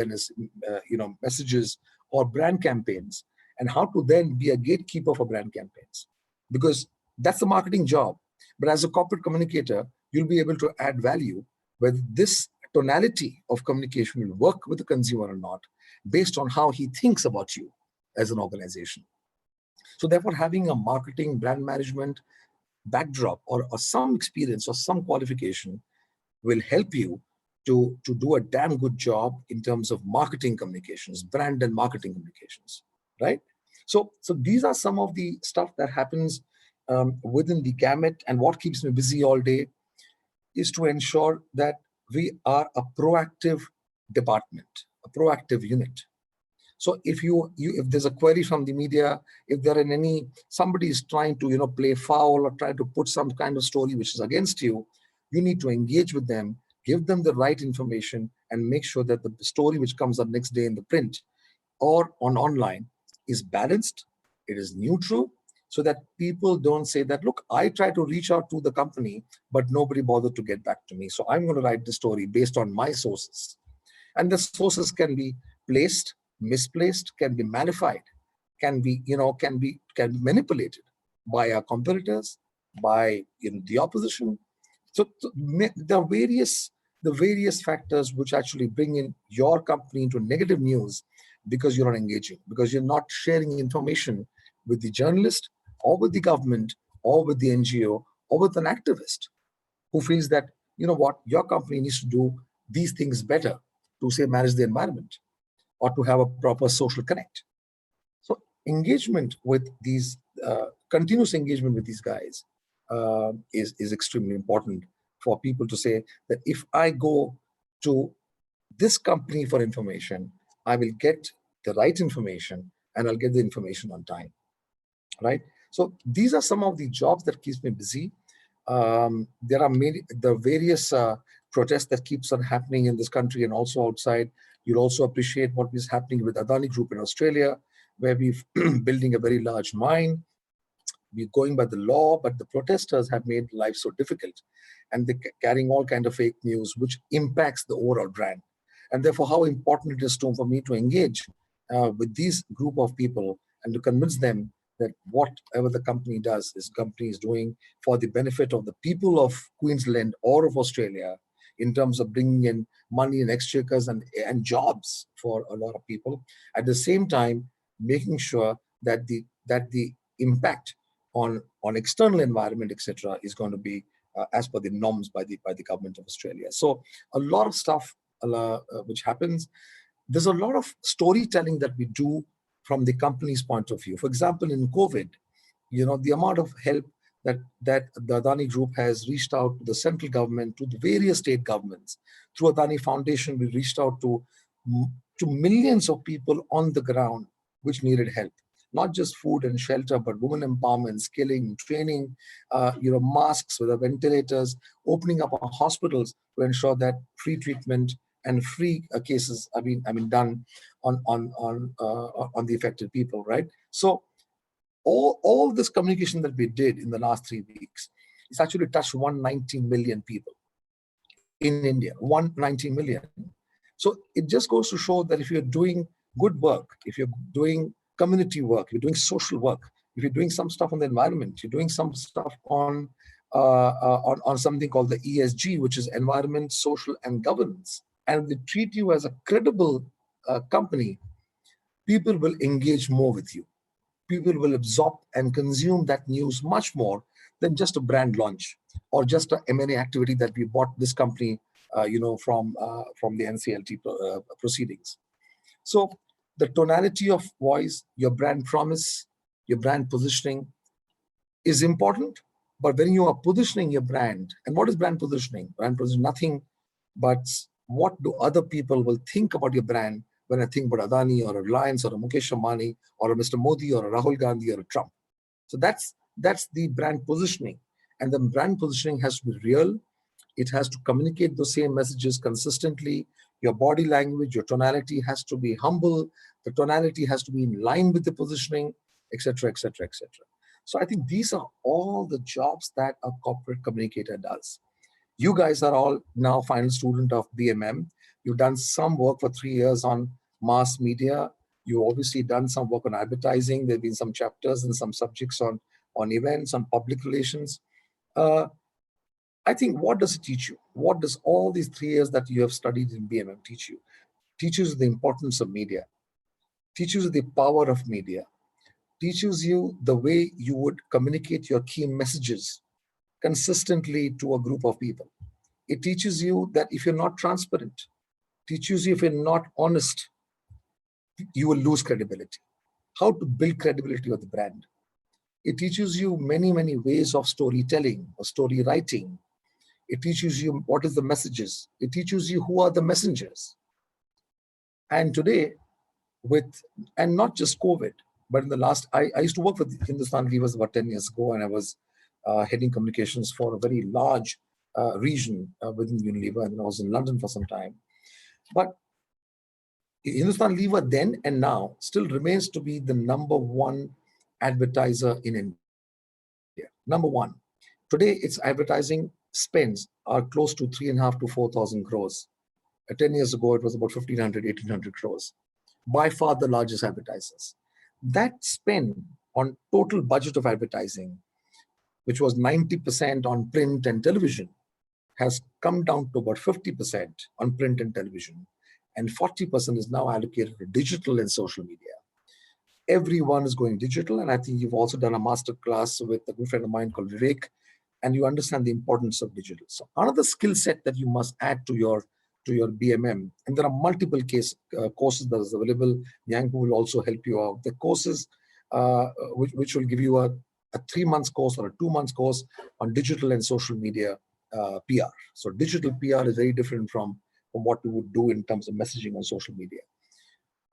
awareness, messages or brand campaigns, and how to then be a gatekeeper for brand campaigns, because that's the marketing job. But as a corporate communicator, you'll be able to add value whether this tonality of communication will work with the consumer or not, based on how he thinks about you as an organization. So therefore, having a marketing brand management backdrop or some experience or some qualification will help you to do a damn good job in terms of marketing communications, brand and marketing communications, right? So these are some of the stuff that happens within the gamut. And what keeps me busy all day is to ensure that we are a proactive department, a proactive unit. So if if there's a query from the media, if there are somebody is trying to play foul or try to put some kind of story which is against you, you need to engage with them, give them the right information, and make sure that the story which comes up next day in the print or online is balanced, it is neutral, so that people don't say that, look, I tried to reach out to the company, but nobody bothered to get back to me. So I'm going to write the story based on my sources. And the sources can be placed, misplaced, can be magnified, can be manipulated by our competitors, by the opposition. So the various factors which actually bring in your company into negative news, because you're not engaging, because you're not sharing information with the journalist or with the government or with the NGO or with an activist who feels that, your company needs to do these things better to, say, manage the environment or to have a proper social connect. So engagement with these, continuous engagement with these guys is extremely important for people to say that if I go to this company for information, I will get the right information and I'll get the information on time, right? So these are some of the jobs that keeps me busy. There are the various protests that keeps on happening in this country and also outside. You'll also appreciate what is happening with Adani Group in Australia, where we're building a very large mine. We're going by the law, but the protesters have made life so difficult, and they're carrying all kind of fake news, which impacts the overall brand. And therefore, how important it is for me to engage with these group of people and to convince them that whatever the company does, this company is doing for the benefit of the people of Queensland or of Australia, in terms of bringing in money and exchequers and jobs for a lot of people. At the same time, making sure that the impact on external environment, etc., is going to be as per the norms by the government of Australia. So a lot of stuff which happens. There's a lot of storytelling that we do from the company's point of view. For example, in COVID, the amount of help that the Adani Group has reached out to the central government, to the various state governments. Through Adani Foundation, we reached out to millions of people on the ground which needed help. Not just food and shelter, but women empowerment, skilling, training, masks with the ventilators, opening up our hospitals to ensure that free treatment and free cases are being done on the affected people, right? So all this communication that we did in the last 3 weeks, it's actually touched 190 million people in India, 190 million. So it just goes to show that if you're doing good work, if you're doing community work, if you're doing social work, if you're doing some stuff on the environment, you're doing some stuff on something called the ESG, which is environment, social, and governance, and they treat you as a credible company, people will engage more with you. People will absorb and consume that news much more than just a brand launch or just a M&A activity that we bought this company, from the NCLT proceedings. So the tonality of voice, your brand promise, your brand positioning is important. But when you are positioning your brand, and what is brand positioning? Brand positioning, nothing but what do other people will think about your brand when I think about Adani or a Reliance or a Mukesh Ambani or a Mr. Modi or a Rahul Gandhi or a Trump. So that's the brand positioning. And the brand positioning has to be real. It has to communicate the same messages consistently. Your body language, your tonality has to be humble. The tonality has to be in line with the positioning, etc., etc., etc. So I think these are all the jobs that a corporate communicator does. You guys are all now final student of BMM. You've done some work for 3 years on mass media. You've obviously done some work on advertising. There have been some chapters and some subjects on events, on public relations. Uh, I think, what does it teach you? What does all these 3 years that you have studied in BMM teach you? Teaches you the importance of media, teaches you the power of media, teaches you the way you would communicate your key messages consistently to a group of people. It teaches you that if you're not transparent, teaches you if you're not honest, you will lose credibility. How to build credibility of the brand. It teaches you many, many ways of storytelling or story writing. It teaches you what is the messages. It teaches you who are the messengers. And today, and not just COVID, but in the last, I used to work with Hindustan Levers about 10 years ago, and I was heading communications for a very large region within Unilever, and I was in London for some time. But Hindustan Lever then and now still remains to be the #1 advertiser in India. Number one. Today, its advertising spends are close to 3.5 to 4,000 crores. 10 years ago, it was about 1,500, 1,800 crores. By far the largest advertisers. That spend on total budget of advertising, which was 90% on print and television, has come down to about 50% on print and television. And 40% is now allocated to digital and social media. Everyone is going digital. And I think you've also done a master class with a good friend of mine called Vivek, and you understand the importance of digital. So another skill set that you must add to your BMM, and there are multiple courses that is available. Yang will also help you out. The courses which will give you a 3-month course or a 2-month course on digital and social media PR. So digital PR is very different from what we would do in terms of messaging on social media.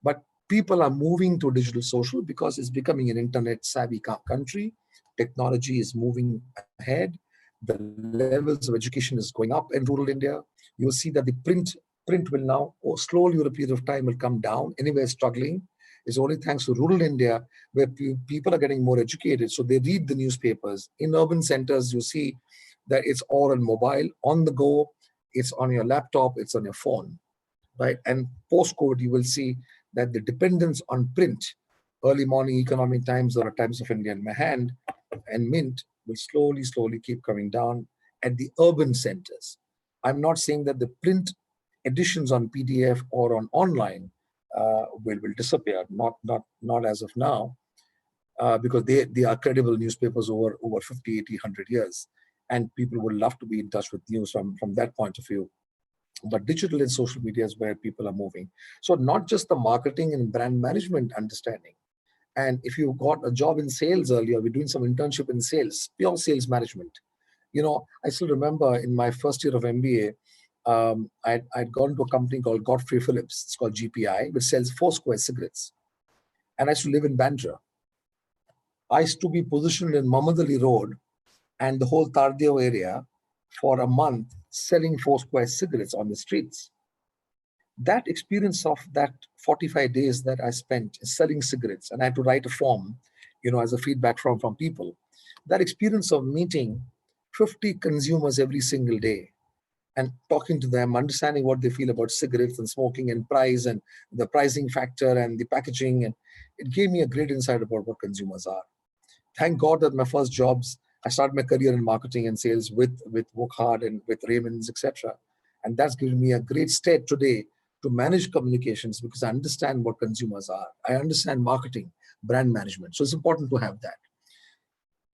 But people are moving to digital social because it's becoming an internet savvy country. Technology is moving ahead. The levels of education is going up in rural India. You'll see that the print will now, slowly over a period of time, will come down. Anyway, struggling. It's only thanks to rural India where people are getting more educated. So they read the newspapers. In urban centers, you see that it's all on mobile, on the go. It's on your laptop. It's on your phone, right? And post-COVID, you will see that the dependence on print, early morning Economic Times or Times of India in my hand, and Mint will slowly keep coming down at the urban centers. I'm not saying that the print editions on PDF or on online will disappear, not as of now, because they are credible newspapers over 50, 80, 100 years. And people would love to be in touch with news from that point of view. But digital and social media is where people are moving. So not just the marketing and brand management understanding. And if you got a job in sales earlier, we're doing some internship in sales, pure sales management. I still remember in my first year of MBA, I'd gone to a company called Godfrey Phillips. It's called GPI, which sells Foursquare cigarettes. And I used to live in Bandra. I used to be positioned in Muhammad Ali Road and the whole Tardeo area for a month selling Foursquare cigarettes on the streets. That experience of that 45 days that I spent selling cigarettes, and I had to write a form, as a feedback from people. That experience of meeting 50 consumers every single day and talking to them, understanding what they feel about cigarettes and smoking and price and the pricing factor and the packaging. And it gave me a great insight about what consumers are. Thank God that my first jobs, I started my career in marketing and sales with Wokhard and with Raymond's, etc. And that's given me a great stead today to manage communications because I understand what consumers are. I understand marketing, brand management. So it's important to have that.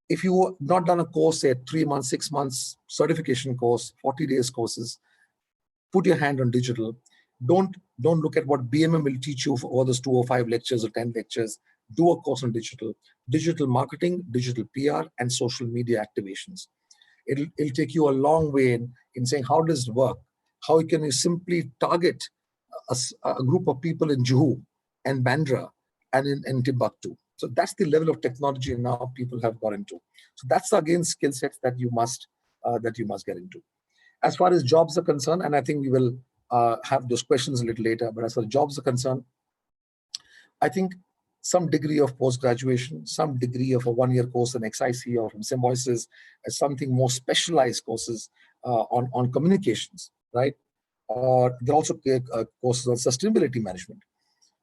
If you not done a course, say 3 months, 6 months certification course, 40 days courses, put your hand on digital. Don't look at what BMM will teach you for all those 2 or 5 lectures or 10 lectures. Do a course on digital marketing, digital PR, and social media activations. It'll take you a long way in saying, how does it work? How can you simply target a group of people in Juhu and Bandra and in Timbuktu? So that's the level of technology now people have got into. So that's again skill sets that you must get into. As far as jobs are concerned, and I think we will have those questions a little later, but as far as jobs are concerned, I think some degree of post-graduation, some degree of a 1-year course in XIC or from Symbiosis, as something more specialized courses on communications, right? or there are also courses on sustainability management.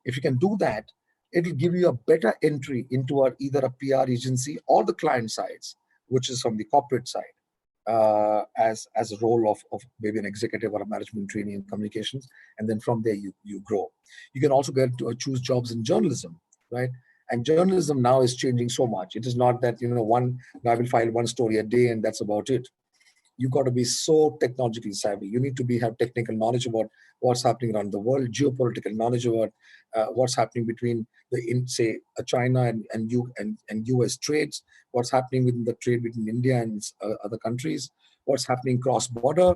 If you can do that, it'll give you a better entry into either a PR agency or the client sides, which is from the corporate side, as a role of maybe an executive or a management trainee in communications, and then from there you grow. You can also get to choose jobs in journalism, right? And journalism now is changing so much. It is not that one guy will file one story a day and that's about it. You got to be so technologically savvy. You need to have technical knowledge about what's happening around the world, geopolitical knowledge about what's happening between say China and US trades, what's happening within the trade between India and other countries, what's happening cross border.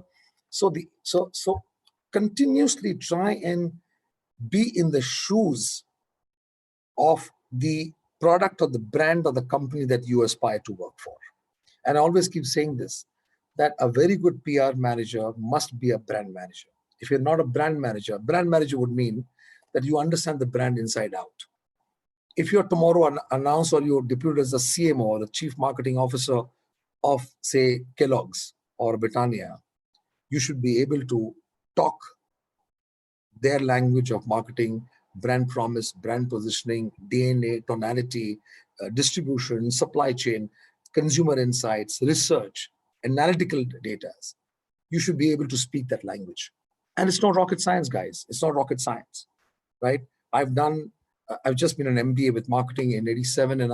So continuously try and be in the shoes of the product or the brand or the company that you aspire to work for. And I always keep saying this, that a very good PR manager must be a brand manager. If you're not a brand manager would mean that you understand the brand inside out. If you're tomorrow announced or you're deputed as the CMO or the chief marketing officer of, say, Kellogg's or Britannia, you should be able to talk their language of marketing, brand promise, brand positioning, DNA, tonality, distribution, supply chain, consumer insights, research, analytical data. You should be able to speak that language. And it's not rocket science, guys. It's not rocket science, right? I've just been an MBA with marketing in '87, and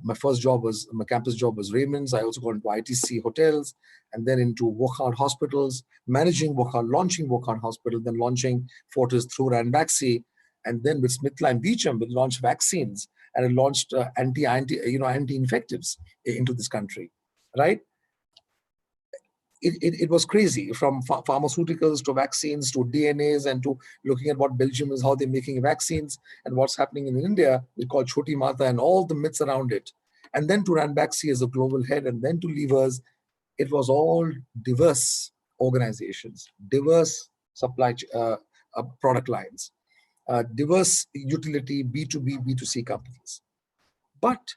my campus job was Raymond's. I also got into ITC hotels, and then into Wockhardt hospitals, managing Wockhardt, launching Wockhardt Hospital, then launching Fortis through Ranbaxy, and then with SmithKline Beecham, we launched vaccines and it launched anti-infectives into this country, right? It was crazy, from pharmaceuticals to vaccines to DNAs and to looking at what Belgium is, how they're making vaccines, and what's happening in India. We call Choti Mata and all the myths around it. And then to Ranbaxy as a global head, and then to Levers. It was all diverse organizations, diverse product lines, diverse utility, B2B, B2C companies. But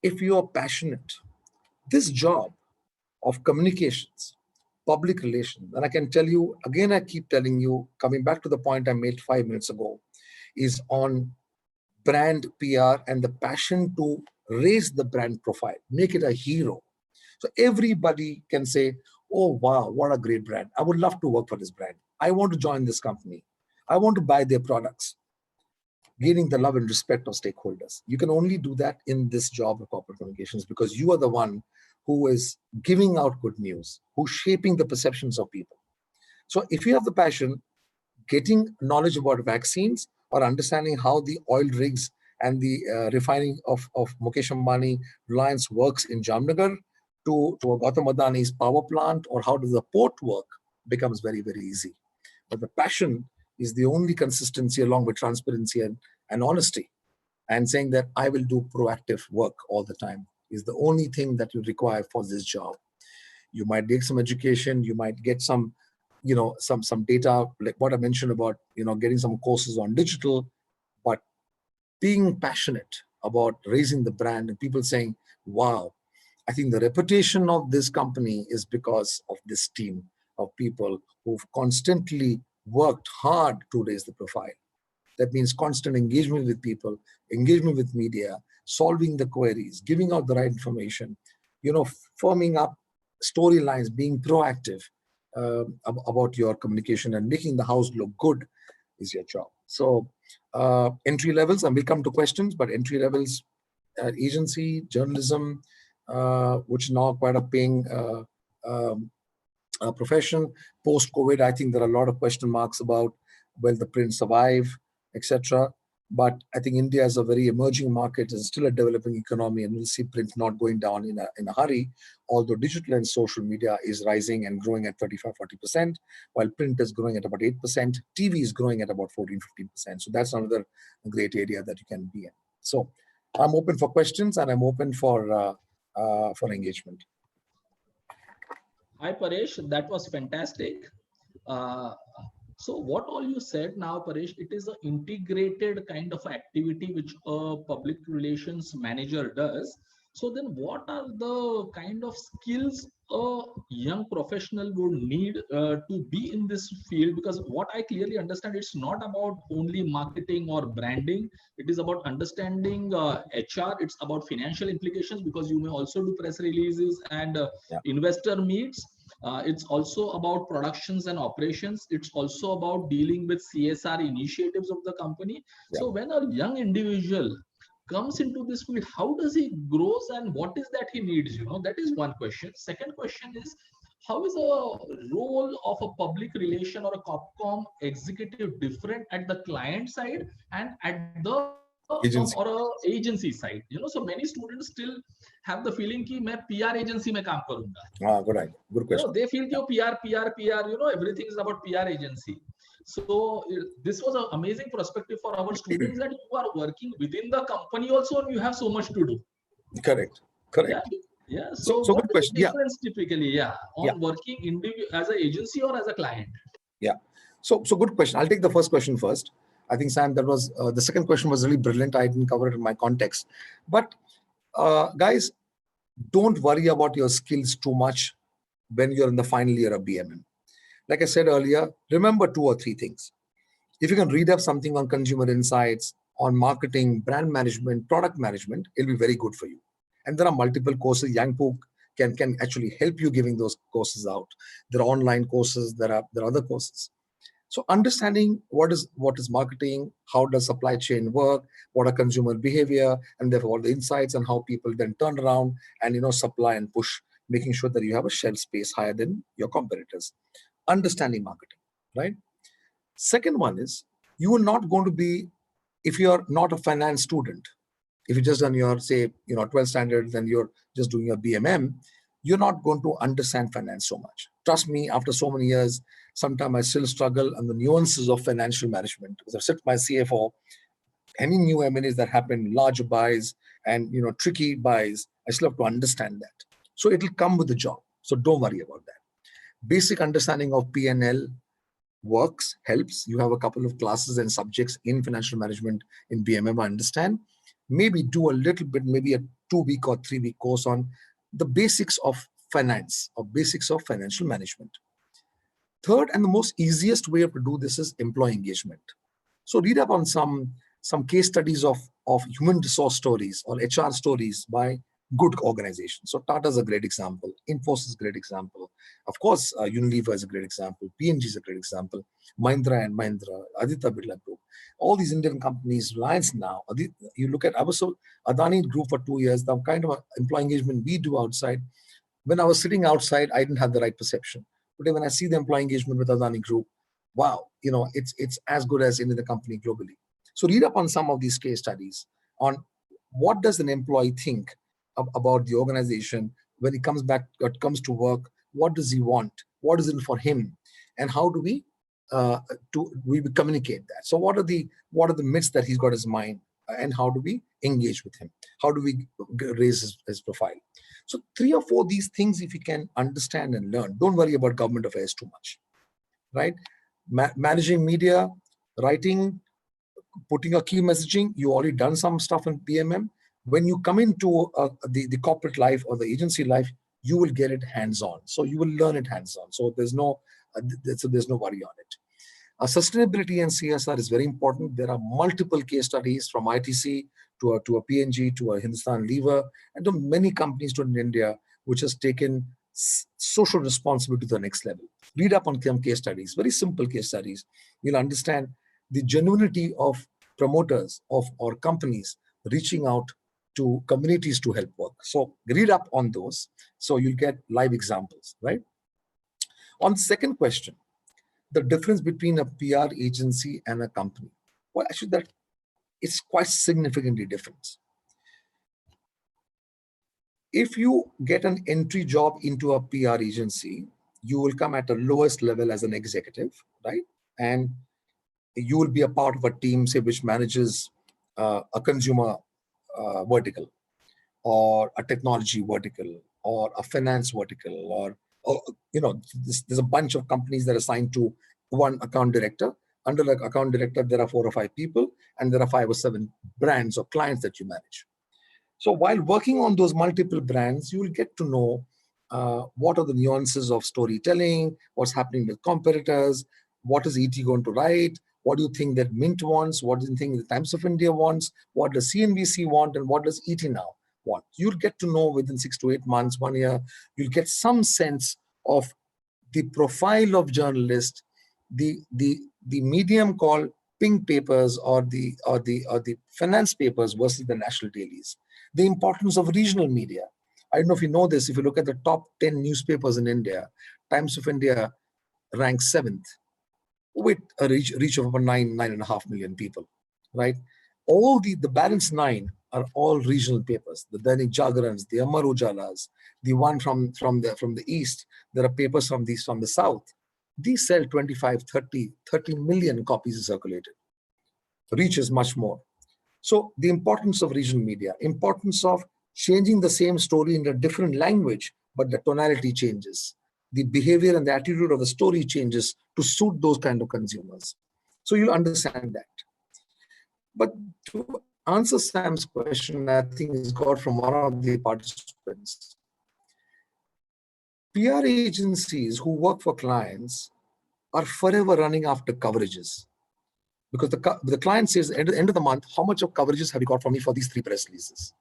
if you are passionate, this job of communications, public relations, and I can tell you, again, I keep telling you, coming back to the point I made 5 minutes ago, is on brand PR and the passion to raise the brand profile, make it a hero. So everybody can say, oh, wow, what a great brand. I would love to work for this brand. I want to join this company. I want to buy their products. Gaining the love and respect of stakeholders. You can only do that in this job of corporate communications, because you are the one who is giving out good news, who's shaping the perceptions of people. So if you have the passion, getting knowledge about vaccines or understanding how the oil rigs and the refining of Mukesh Ambani Reliance works in Jamnagar to Gautam Adani's power plant, or how does the port work, becomes very, very easy. But the passion is the only consistency, along with transparency and honesty, and saying that I will do proactive work all the time, is the only thing that you require for this job. You might get some education, you might get some data, like what I mentioned about, getting some courses on digital, but being passionate about raising the brand and people saying, wow, I think the reputation of this company is because of this team of people who've constantly worked hard to raise the profile. That means constant engagement with people, engagement with media, solving the queries, giving out the right information, forming up storylines, being proactive about your communication and making the house look good is your job. So entry levels, and we'll come to questions, but entry levels, agency, journalism, which is now quite a paying profession. Post-COVID, I think there are a lot of question marks about will the print survive, etc. But I think India is a very emerging market, is still a developing economy, and we'll see print not going down in a hurry, although digital and social media is rising and growing at 35-40%, while print is growing at about 8%, TV is growing at about 14-15%. So that's another great area that you can be in. So I'm open for questions, and I'm open for engagement. Hi, Paresh. That was fantastic. Uh, so what all you said now, Paresh, it is an integrated kind of activity which a public relations manager does. So then what are the kind of skills a young professional would need to be in this field? Because what I clearly understand, it's not about only marketing or branding. It is about understanding HR. It's about financial implications, because you may also do press releases and Yeah. investor meets. It's also about productions and operations. It's also about dealing with CSR initiatives of the company. Yeah. So when a young individual comes into this field, how does he grows and what is that he needs? That is one question. Second question is, how is a role of a public relation or a copcom executive different at the client side and at the or a Agency. agency side? So many students still have the feeling कि मैं PR agency में काम करूंगा. Good idea. Good question. They feel Yeah. कि PR, everything is about PR agency. So this was an amazing perspective for our students, that you are working within the company also and you have so much to do. Correct. Correct. Yeah. So So what good is question. the difference typically? On Yeah. working as an agency or as a client? Yeah. So good question. I'll take the first question first. I think, Sam, that was the second question was really brilliant. I didn't cover it in my context. But guys, don't worry about your skills too much when you're in the final year of BMM. Like I said earlier, remember 2 or 3 things. If you can read up something on consumer insights, on marketing, brand management, product management, it'll be very good for you. And there are multiple courses. Yangpo can actually help you giving those courses out. There are online courses, there are other courses. So understanding what is marketing, how does supply chain work, what are consumer behavior, and therefore all the insights and how people then turn around and supply and push, making sure that you have a shelf space higher than your competitors. Understanding marketing, right? Second one is, you are not going to be, if you are not a finance student, if you just done your, say, 12 standards and you're just doing your BMM, you're not going to understand finance so much. Trust me, after so many years, sometimes I still struggle on the nuances of financial management, because I've said to my CFO, any new M&As that happen, large buys and tricky buys, I still have to understand that. So it'll come with the job. So don't worry about that. Basic understanding of P&L works, helps. You have a couple of classes and subjects in financial management in BMM, I understand. Maybe do a little bit, maybe a 2-week or 3-week course on the basics of finance or basics of financial management. Third, and the most easiest way to do this is employee engagement. So read up on some case studies of human resource stories or HR stories by good organizations. So Tata is a great example. Infosys is a great example. Of course, Unilever is a great example. P&G is a great example. Mahindra and Mahindra, Aditya Birla Group, all these Indian companies, Reliance now. You look at, I was so Adani Group for 2 years. The kind of employee engagement we do outside. When I was sitting outside, I didn't have the right perception. Today, when I see the employee engagement with Adani Group, wow, it's as good as in the company globally. So read up on some of these case studies on what does an employee think about the organization when he comes back, comes to work. What does he want? What is it for him? And how do we communicate that? So what are the myths that he's got in his mind, and how do we engage with him? How do we raise his profile? So 3 or 4 these things, if you can understand and learn, don't worry about government affairs too much, right? Managing media, writing, putting a key messaging, you already done some stuff in PMM. When you come into the corporate life or the agency life, you will get it hands-on. So you will learn it hands-on. So there's no worry on it. Sustainability and CSR is very important. There are multiple case studies from ITC to a P&G to a Hindustan Lever and to many companies in India which has taken social responsibility to the next level. Read up on some case studies, very simple case studies. You'll understand the genuinity of promoters or companies reaching out to communities to help work. So read up on those. So you'll get live examples, right? On the second question, the difference between a PR agency and a company. Well, actually, that it's quite significantly different. If you get an entry job into a PR agency, you will come at the lowest level as an executive, right? And you will be a part of a team, say, which manages a consumer vertical, or a technology vertical, or a finance vertical, or there's a bunch of companies that are assigned to one account director. Under the account director, there are 4 or 5 people, and there are 5 or 7 brands or clients that you manage. So while working on those multiple brands, you will get to know what are the nuances of storytelling, what's happening with competitors, what is ET going to write, what do you think that Mint wants, what do you think the Times of India wants, what does CNBC want, and what does ET now want. You'll get to know within 6 to 8 months, 1 year, you'll get some sense of the profile of journalist, the medium called pink papers or the finance papers versus the national dailies. The importance of regional media. I don't know if you know this. If you look at the top 10 newspapers in India, Times of India ranks 7th with a reach of about 9.5 million people, right? All the balance 9 are all regional papers. The Dainik Jagarans, the Amar Ujalas, the one from the east. There are papers from the south. These sell 25, 30 million copies circulated. Reach is much more. So the importance of regional media, importance of changing the same story in a different language, but the tonality changes. The behavior and the attitude of the story changes to suit those kind of consumers. So you'll understand that. But to answer Sam's question, I think it's got from one of the participants. PR agencies who work for clients are forever running after coverages. Because the client says at the end of the month, how much of coverages have you got for me for these 3 press releases?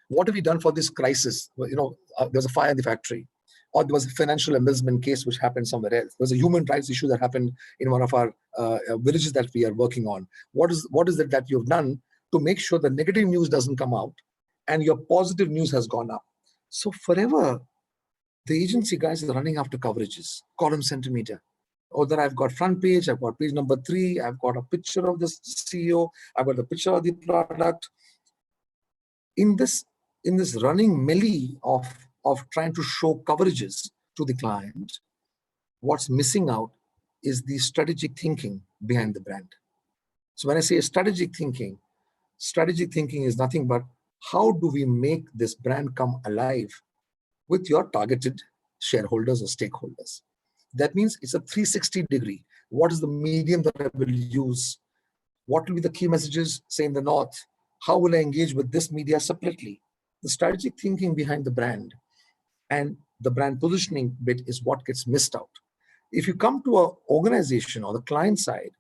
What have you done for this crisis? There's a fire in the factory, or there was a financial embezzlement case which happened somewhere else. There was a human rights issue that happened in one of our villages that we are working on. What is it that you've done to make sure the negative news doesn't come out and your positive news has gone up? So forever, the agency guys are running after coverages, column centimeter. Or that I've got front page, I've got page number 3, I've got a picture of the CEO, I've got the picture of the product. In this running melee of trying to show coverages to the client, what's missing out is the strategic thinking behind the brand. So when I say strategic thinking is nothing but how do we make this brand come alive with your targeted shareholders or stakeholders? That means it's a 360 degree. What is the medium that I will use? What will be the key messages, say in the North? How will I engage with this media separately? The strategic thinking behind the brand and the brand positioning bit is what gets missed out. If you come to an organization or the client side,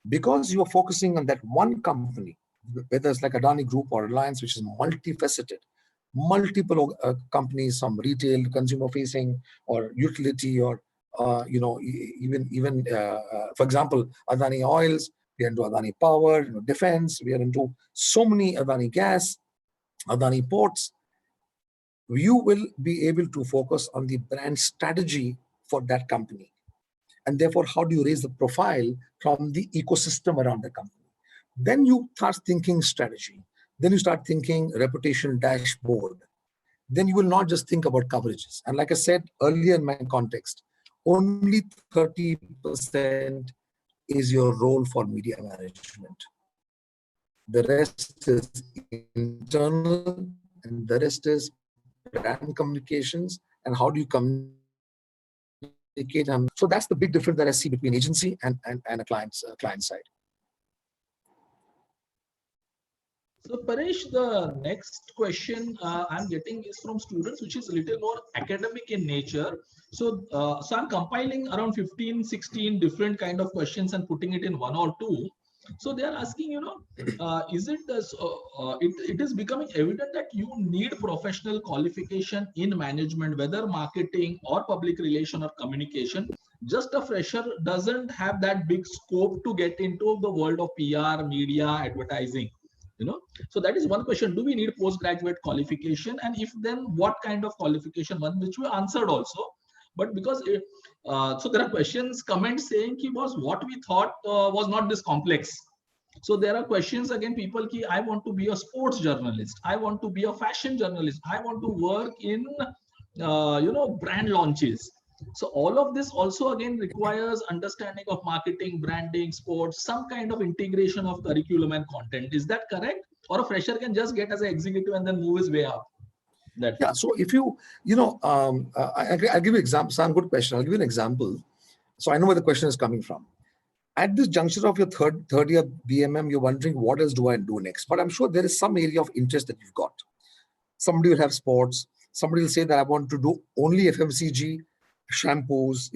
because you are focusing on that one company, whether it's like Adani Group or Reliance, which is multifaceted, multiple companies, some retail, consumer facing, or utility, or even for example, Adani Oils, we are into Adani Power, defense, we are into so many Adani Gas, Adani Ports. You will be able to focus on the brand strategy for that company. And therefore, how do you raise the profile from the ecosystem around the company? Then you start thinking strategy. Then you start thinking reputation dashboard. Then you will not just think about coverages. And like I said earlier in my context, only 30% is your role for media management. The rest is internal, and the rest is brand communications and how do you communicate. So that's the big difference that I see between agency and a client side. So Paresh, the next question I'm getting is from students, which is a little more academic in nature. So I'm compiling around 15, 16 different kind of questions and putting it in one or two. So they are asking, is it it is becoming evident that you need professional qualification in management, whether marketing or public relation or communication. Just a fresher doesn't have that big scope to get into the world of PR, media, advertising. So that is one question. Do we need postgraduate qualification, and if then what kind of qualification? One which we answered also, but because so there are questions, comments saying ki was what we thought was not this complex. So there are questions again, people ki I want to be a sports journalist, I want to be a fashion journalist, I want to work in brand launches. So all of this also again requires understanding of marketing, branding, sports, some kind of integration of curriculum and content. Is that correct? Or a fresher can just get as an executive and then move his way up? Yeah. So if I'll give you example. Sam, good question. I'll give you an example. So I know where the question is coming from. At this juncture of your third year BMM, you're wondering what else do I do next? But I'm sure there is some area of interest that you've got. Somebody will have sports. Somebody will say that I want to do only FMCG shampoos,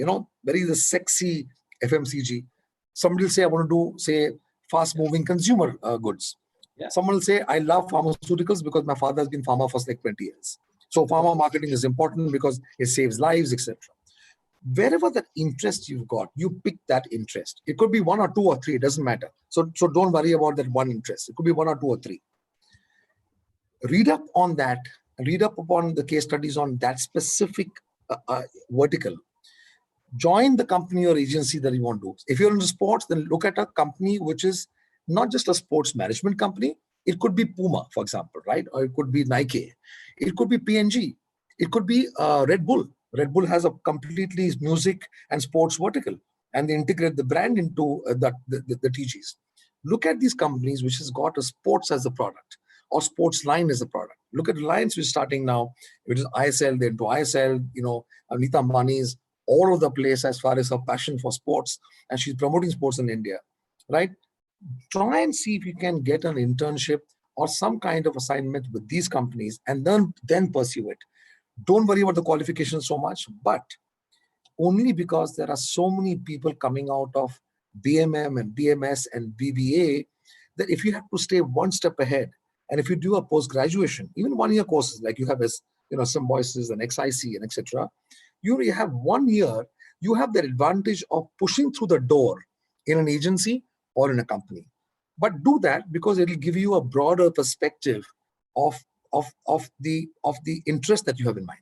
very the sexy FMCG. Somebody will say I want to do, say, fast moving consumer goods. Yeah. Someone will say I love pharmaceuticals because my father has been pharma for like 20 years. So pharma marketing is important because it saves lives, etc. Wherever that interest you've got, you pick that interest. It could be one or two or three, it doesn't matter. So don't worry about that one interest. It could be one or two or three. Read up on that, read up upon the case studies on that specific vertical. Join the company or agency that you want to. If you're into sports, then look at a company which is not just a sports management company. It could be Puma, for example, right? Or it could be Nike. It could be P&G. It could be Red Bull. Red Bull has a completely music and sports vertical, and they integrate the brand into the TGs. Look at these companies which has got a sports as a product or sports line as a product. Look at Reliance, which is starting now, which is ISL. They're into ISL. Anita Ambani is all over the place as far as her passion for sports, and she's promoting sports in India, right? Try and see if you can get an internship or some kind of assignment with these companies, and then pursue it. Don't worry about the qualifications so much, but only because there are so many people coming out of BMM and BMS and BBA that if you have to stay one step ahead, and if you do a post-graduation, even one-year courses like you have as Symbiosis and XIC and etc., you have 1 year, you have the advantage of pushing through the door in an agency or in a company. But do that because it will give you a broader perspective of the interest that you have in mind.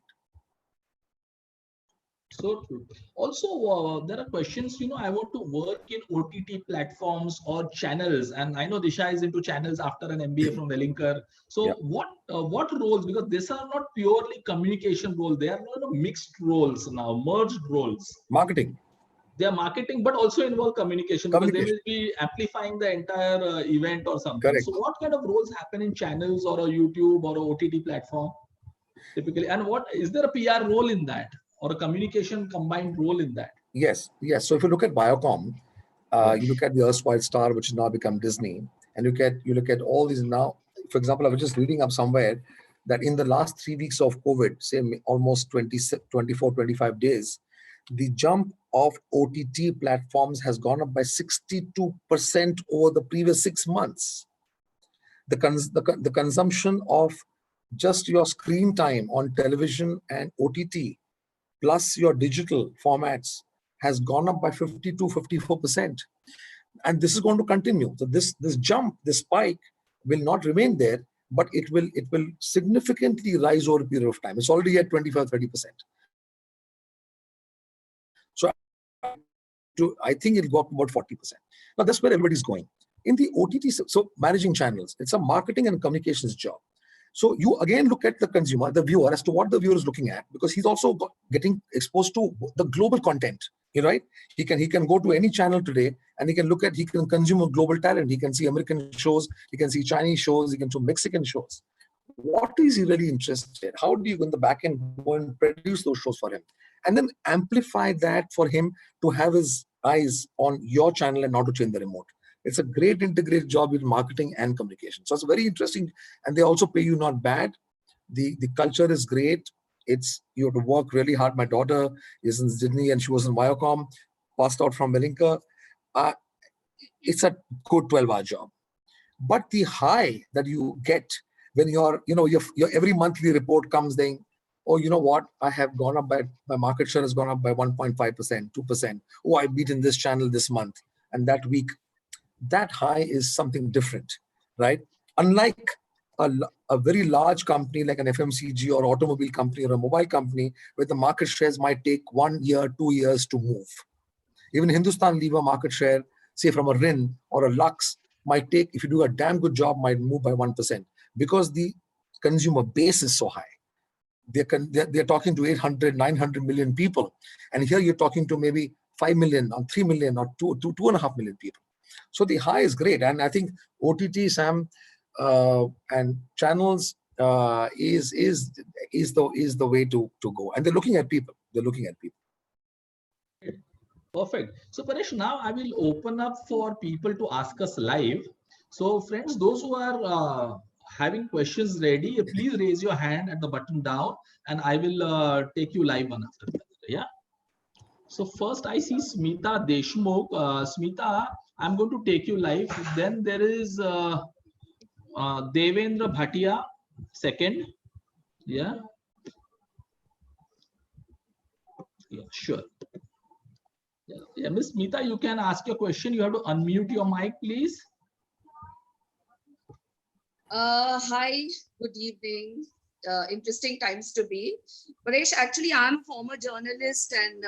So true. Also, there are questions, I want to work in OTT platforms or channels. And I know Disha is into channels after an MBA from Wellinger. So Yeah. what roles, because these are not purely communication roles, they are mixed roles now, merged roles. Marketing. They are marketing, but also involve communication because they will be amplifying the entire event or something. Correct. So what kind of roles happen in channels or a YouTube or a OTT platform typically? And what is there a PR role in that or a communication combined role in that? Yes. So if you look at Viacom, you look at the erstwhile Star, which has now become Disney, and you look at all these now. For example, I was just reading up somewhere that in the last 3 weeks of COVID, say almost 24, 25 days, the jump of OTT platforms has gone up by 62% over the previous 6 months. The consumption of just your screen time on television and OTT plus your digital formats has gone up by 52, 54%. And this is going to continue. So this jump, this spike will not remain there, but it will significantly rise over a period of time. It's already at 25, 30%. So I think it'll go up about 40%. Now that's where everybody's going. In the OTT, so managing channels, it's a marketing and communications job. So you again look at the consumer, the viewer, as to what the viewer is looking at, because he's also getting exposed to the global content. Right? He can go to any channel today and he can consume a global talent. He can see American shows, he can see Chinese shows, he can see Mexican shows. What is he really interested in? How do you in the back end go and produce those shows for him? And then amplify that for him to have his eyes on your channel and not to change the remote. It's a great integrated job with marketing and communication. So it's very interesting. And they also pay you not bad. The culture is great. You have to work really hard. My daughter is in Sydney and she was in Viacom, passed out from Wellinger. It's a good 12-hour job. But the high that you get when your every monthly report comes saying, oh, you know what? I have gone up my market share has gone up by 1.5%, 2%. Oh, I beat in this channel this month and that week. That high is something different, right? Unlike a very large company like an FMCG or automobile company or a mobile company where the market shares might take 1 year, 2 years to move. Even Hindustan Lever market share, say from a RIN or a Lux, might take, if you do a damn good job, might move by 1% because the consumer base is so high. They're talking to 800, 900 million people. And here you're talking to maybe 5 million or 3 million or 2.5 million people. So the high is great. And I think OTT, Sam, and channels is the way to go. And they're looking at people. Perfect. So Paresh, now I will open up for people to ask us live. So friends, those who are having questions ready, please raise your hand at the button down, and I will take you live one after the other. Yeah. So first I see Smita Deshmukh. Smita, I'm going to take you live. Then there is Devendra Bhatia, second. Yeah. Yeah, sure. Yeah, Miss Smita, you can ask your question. You have to unmute your mic, please. Hi, good evening. Interesting times to be. Paresh, actually, I'm a former journalist and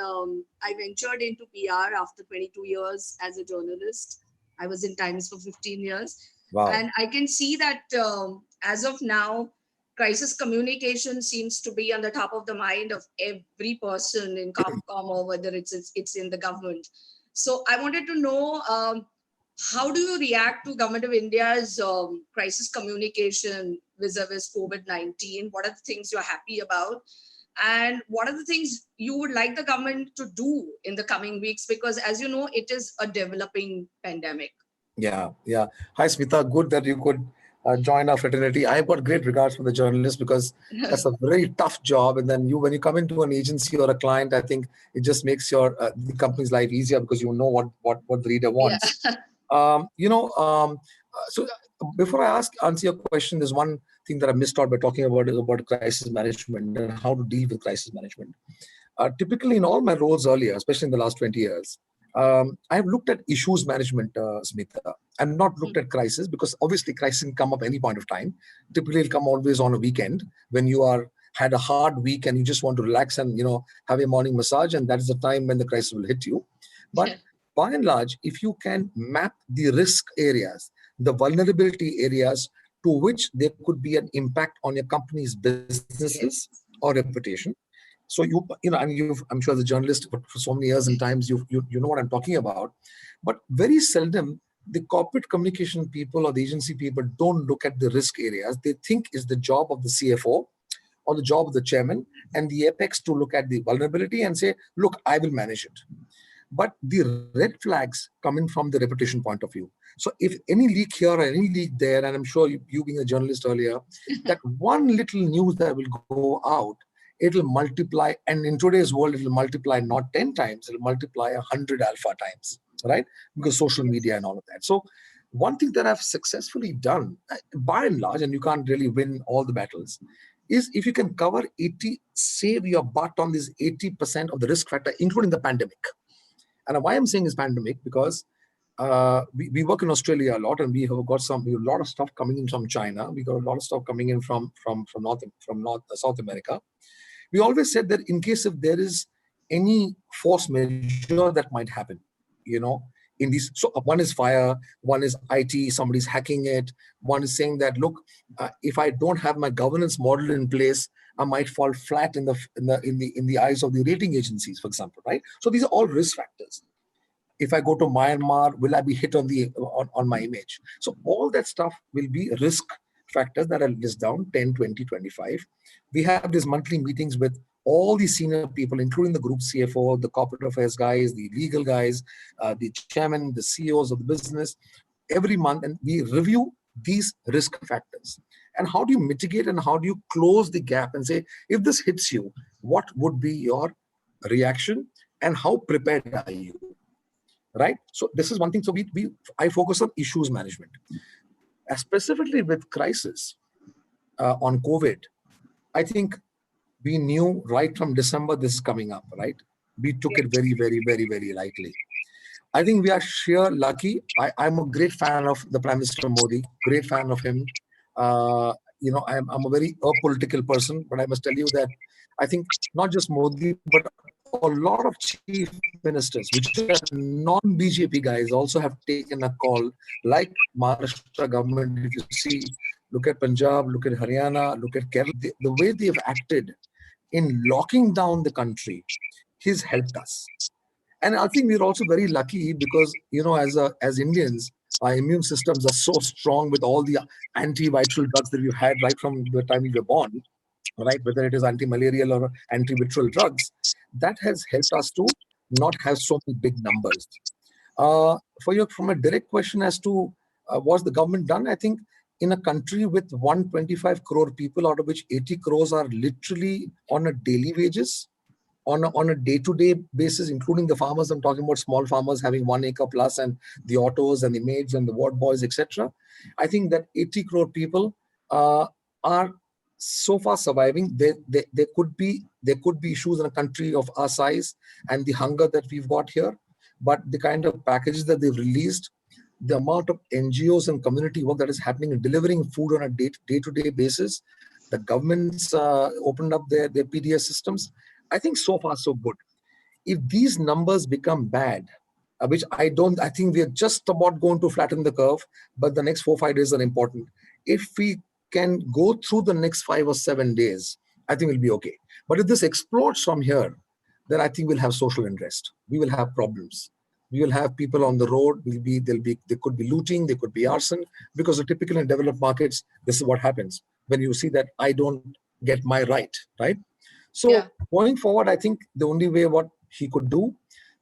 I ventured into PR after 22 years as a journalist. I was in Times for 15 years. Wow. And I can see that as of now, crisis communication seems to be on the top of the mind of every person in COPCOM or whether it's in the government. So I wanted to know, how do you react to Government of India's crisis communication vis-a-vis COVID-19? What are the things you're happy about? And what are the things you would like the government to do in the coming weeks? Because as you know, it is a developing pandemic. Yeah. Hi, Smita. Good that you could join our fraternity. I've got great regards for the journalists because that's a very tough job. And then when you come into an agency or a client, I think it just makes your the company's life easier because you know what the reader wants. Yeah. So before I answer your question, there's one thing that I missed out by talking about is about crisis management and how to deal with crisis management. Typically, in all my roles earlier, especially in the last 20 years, I've looked at issues management, Smita, and not looked at crisis because obviously crisis can come up any point of time. Typically, it'll come always on a weekend when you had a hard week and you just want to relax and have a morning massage, and that is the time when the crisis will hit you. But by and large, if you can map the risk areas, the vulnerability areas to which there could be an impact on your company's businesses or reputation. So I'm sure as a journalist for so many years and times you know what I'm talking about, but very seldom the corporate communication people or the agency people don't look at the risk areas. They think is the job of the CFO or the job of the chairman and the apex to look at the vulnerability and say, look, I will manage it. But the red flags coming from the reputation point of view. So if any leak here or any leak there, and I'm sure you being a journalist earlier, that one little news that will go out, it'll multiply. And in today's world, it'll multiply not 10 times, it'll multiply 100 alpha times, right? Because social media and all of that. So one thing that I've successfully done, by and large, and you can't really win all the battles, is if you can cover save your butt on this 80% of the risk factor, including the pandemic. And why I'm saying is pandemic, because we work in Australia a lot, and we have got a lot of stuff coming in from China. We got a lot of stuff coming in from South America. We always said that in case if there is any force majeure that might happen, in these. So one is fire, one is IT, somebody's hacking it. One is saying that, look, if I don't have my governance model in place, I might fall flat in the eyes of the rating agencies, for example, right? So these are all risk factors. If I go to Myanmar, will I be hit on my image? So all that stuff will be risk factors that are listed down 10, 20, 25. We have these monthly meetings with all the senior people, including the group CFO, the corporate affairs guys, the legal guys, the chairman, the CEOs of the business, every month, and we review these risk factors. And how do you mitigate and how do you close the gap and say, if this hits you, what would be your reaction and how prepared are you? Right? So this is one thing. So I focus on issues management. Specifically with crisis on COVID, I think we knew right from December this is coming up, right? We took it very, very, very, very lightly. I think we are sheer lucky. I'm a great fan of the Prime Minister Modi, great fan of him. I'm a very apolitical person, but I must tell you that I think not just Modi, but a lot of chief ministers, which are non-BJP guys, also have taken a call, like Maharashtra government. If you see, look at Punjab, look at Haryana, look at Kerala, the way they have acted in locking down the country has helped us. And I think we're also very lucky because, as Indians, our immune systems are so strong with all the antiviral drugs that we've had right from the time we were born, right? Whether it is anti-malarial or antiviral drugs, that has helped us to not have so many big numbers. From a direct question as to what's the government done, I think in a country with 125 crore people, out of which 80 crores are literally on a daily wages, on a day-to-day basis, including the farmers. I'm talking about small farmers having 1 acre plus, and the autos and the maids and the ward boys, etc. I think that 80 crore people are so far surviving. There could be issues in a country of our size and the hunger that we've got here, but the kind of packages that they've released, the amount of NGOs and community work that is happening in delivering food on a day-to-day basis, the governments opened up their PDS systems. I think so far so good. If these numbers become bad, which I think we are just about going to flatten the curve, but the next 4-5 days are important. If we can go through the next 5 or 7 days, I think we'll be okay. But if this explodes from here, then I think we'll have social unrest. We will have problems. We will have people on the road. There could be looting, there could be arson, because typically in developed markets, this is what happens when you see that I don't get my right. So going forward, I think the only way what he could do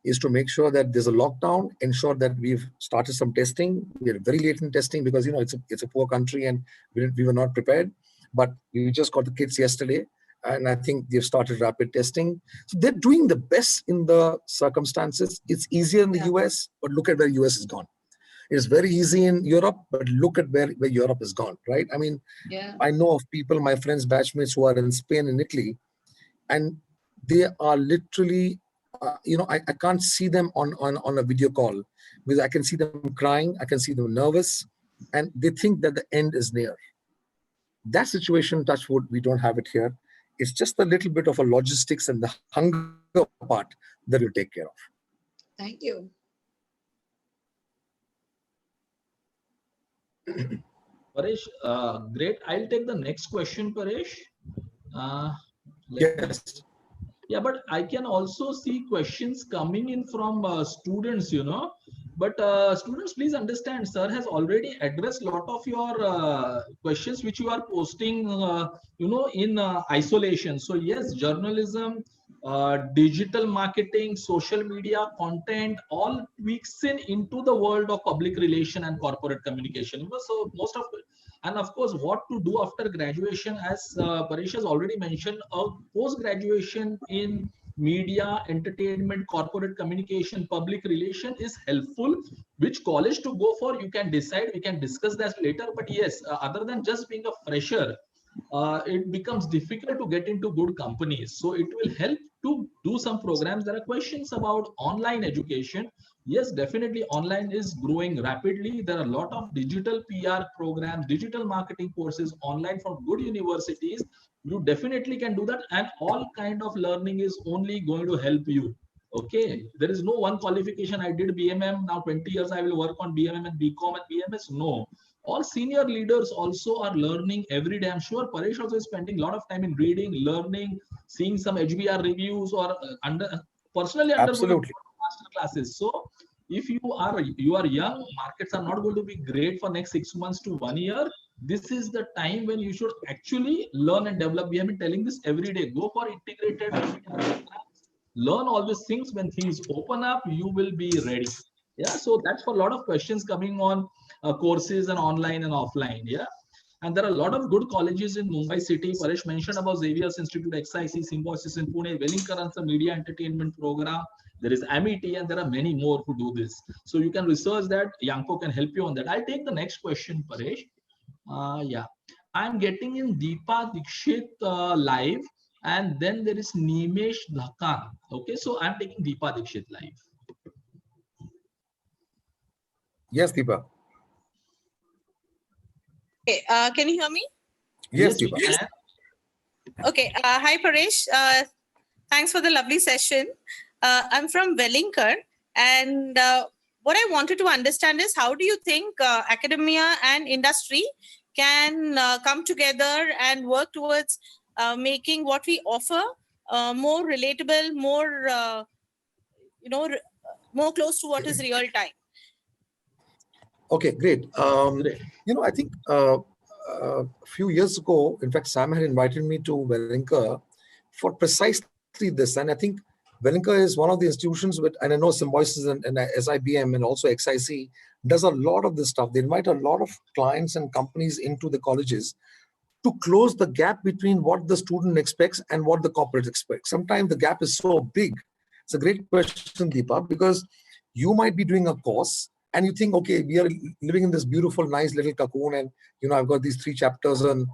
is to make sure that there's a lockdown, ensure that we've started some testing. We are very late in testing because it's a poor country and we were not prepared. But we just got the kits yesterday, and I think they've started rapid testing. So they're doing the best in the circumstances. It's easier in the US, but look at where US has gone. It's very easy in Europe, but look at where Europe has gone, right? I mean, I know of people, my friends, batchmates who are in Spain and Italy, and they are literally, I can't see them on a video call, because I can see them crying, I can see them nervous, and they think that the end is near. That situation, touch wood, we don't have it here. It's just a little bit of a logistics and the hunger part that we'll take care of. Thank you. Paresh, great. I'll take the next question, Paresh. Yes. Yeah, but I can also see questions coming in from students, But students, please understand, sir has already addressed a lot of your questions which you are posting, in isolation. So yes, journalism, digital marketing, social media content, all tweaks into the world of public relation and corporate communication. So most of it. And of course, what to do after graduation, as Paresh has already mentioned, a post-graduation in media, entertainment, corporate communication, public relation is helpful. Which college to go for, you can decide. We can discuss that later. But yes, other than just being a fresher, it becomes difficult to get into good companies. So it will help to do some programs. There are questions about online education. Yes, definitely online is growing rapidly. There are a lot of digital PR programs, digital marketing courses online from good universities. You definitely can do that, and all kind of learning is only going to help you. Okay, there is no one qualification. I did BMM, now 20 years I will work on BMM and BCom and BMS. No, all senior leaders also are learning every day. I'm sure Paresh also is spending a lot of time in reading, learning, seeing some HBR reviews, or personally undergoing master classes. So if you are young, markets are not going to be great for next 6 months to 1 year. This is the time when you should actually learn and develop. We have been telling this every day. Go for integrated programs. Learn all these things. When things open up, you will be ready. Yeah, so that's for a lot of questions coming on courses and online and offline. Yeah, and there are a lot of good colleges in Mumbai city. Paresh mentioned about Xavier's Institute, XIC, Symbiosis in Pune, Wellinkar runs a media entertainment program. There is MET, and there are many more who do this. So you can research that. Yanko can help you on that. I'll take the next question, Paresh. Yeah, I'm getting in Deepa Dikshit live, and then there is Nimesh Dhakan. Okay, so I'm taking Deepa Dikshit live. Yes, Deepa. Okay, can you hear me? Yes, Deepa. Yes. Okay, hi Paresh. Thanks for the lovely session. I'm from Wellinkar, and what I wanted to understand is, how do you think academia and industry can come together and work towards making what we offer more relatable, more more close to what is real time? Okay, great. I think a few years ago, in fact, Sam had invited me to Wellinkar for precisely this. And I think Wellinger is one of the institutions with, and I know Symbiosis and SIBM and also XIC does a lot of this stuff. They invite a lot of clients and companies into the colleges to close the gap between what the student expects and what the corporate expects. Sometimes the gap is so big. It's a great question, Deepa, because you might be doing a course and you think, okay, we are living in this beautiful, nice little cocoon, and I've got these 3 chapters on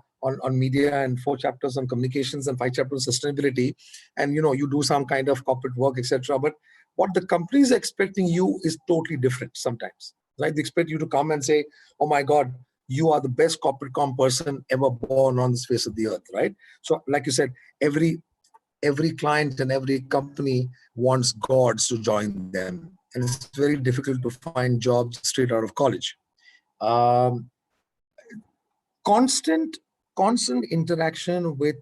media and 4 chapters on communications and 5 chapters on sustainability, and you do some kind of corporate work, etc. But what the company is expecting you is totally different sometimes, right? They expect you to come and say, oh my God, you are the best corporate com person ever born on this face of the earth, right? So like you said, every client and every company wants gods to join them, and it's very difficult to find jobs straight out of college. Constant interaction with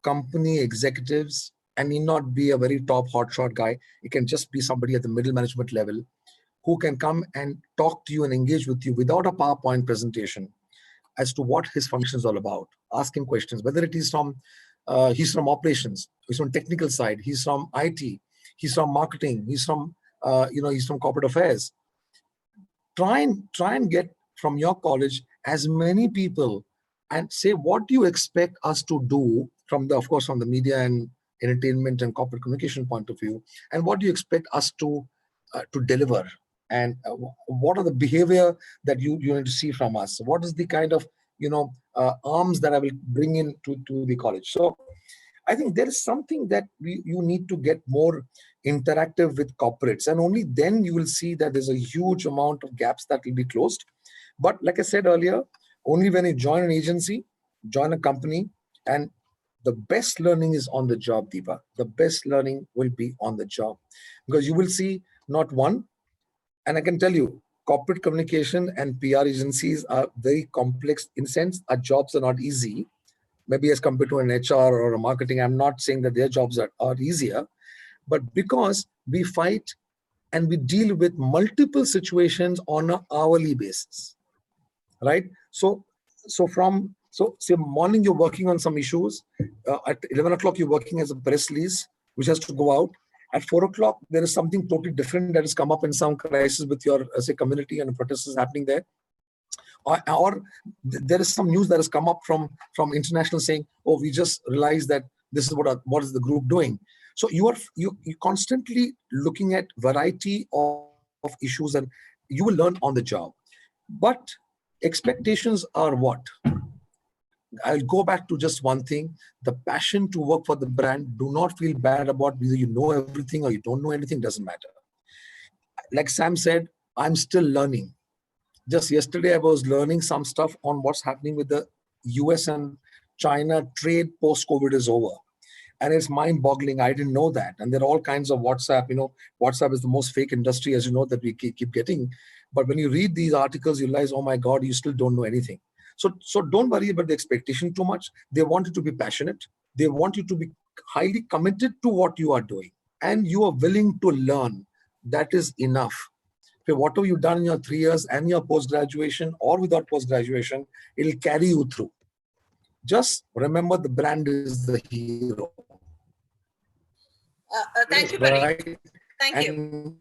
company executives, and need not be a very top hotshot guy. It can just be somebody at the middle management level who can come and talk to you and engage with you without a PowerPoint presentation as to what his function is all about. Ask him questions, whether it is from he's from operations, he's from technical side, he's from IT, he's from marketing, he's from he's from corporate affairs. Try and get from your college as many people and say, what do you expect us to do from the, of course, from the media and entertainment and corporate communication point of view, and what do you expect us to deliver, and what are the behavior that you need to see from us? What is the kind of arms that I will bring in to the college? So I think there is something that you need to get more interactive with corporates, and only then you will see that there's a huge amount of gaps that will be closed. But like I said earlier, only when you join an agency, join a company, and the best learning is on the job, Deepa. The best learning will be on the job, because you will see not one, and I can tell you, corporate communication and PR agencies are very complex in sense. Our jobs are not easy, maybe as compared to an HR or a marketing. I'm not saying that their jobs are easier, but because we fight and we deal with multiple situations on an hourly basis, right? So say morning you're working on some issues, at 11 o'clock you're working as a press release which has to go out. At 4 o'clock there is something totally different that has come up in some crisis with your say community, and a protest is happening there. Or there is some news that has come up from international saying, oh, we just realized that this is what is the group doing. So you're constantly looking at variety of issues, and you will learn on the job. But expectations are what? I'll go back to just one thing: the passion to work for the brand. Do not feel bad about whether you know everything or you don't know anything, doesn't matter. Like Sam said, I'm still learning. Just yesterday, I was learning some stuff on what's happening with the US and China trade post-COVID is over. And it's mind-boggling. I didn't know that. And there are all kinds of WhatsApp. WhatsApp is the most fake industry, as you know, that we keep getting. But when you read these articles, you realize, oh my God, you still don't know anything. So don't worry about the expectation too much. They want you to be passionate. They want you to be highly committed to what you are doing. And you are willing to learn. That is enough. Okay, whatever you've done in your 3 years and your post-graduation or without post-graduation, it'll carry you through. Just remember, the brand is the hero. Thank you, Paresh. Right? Thank you.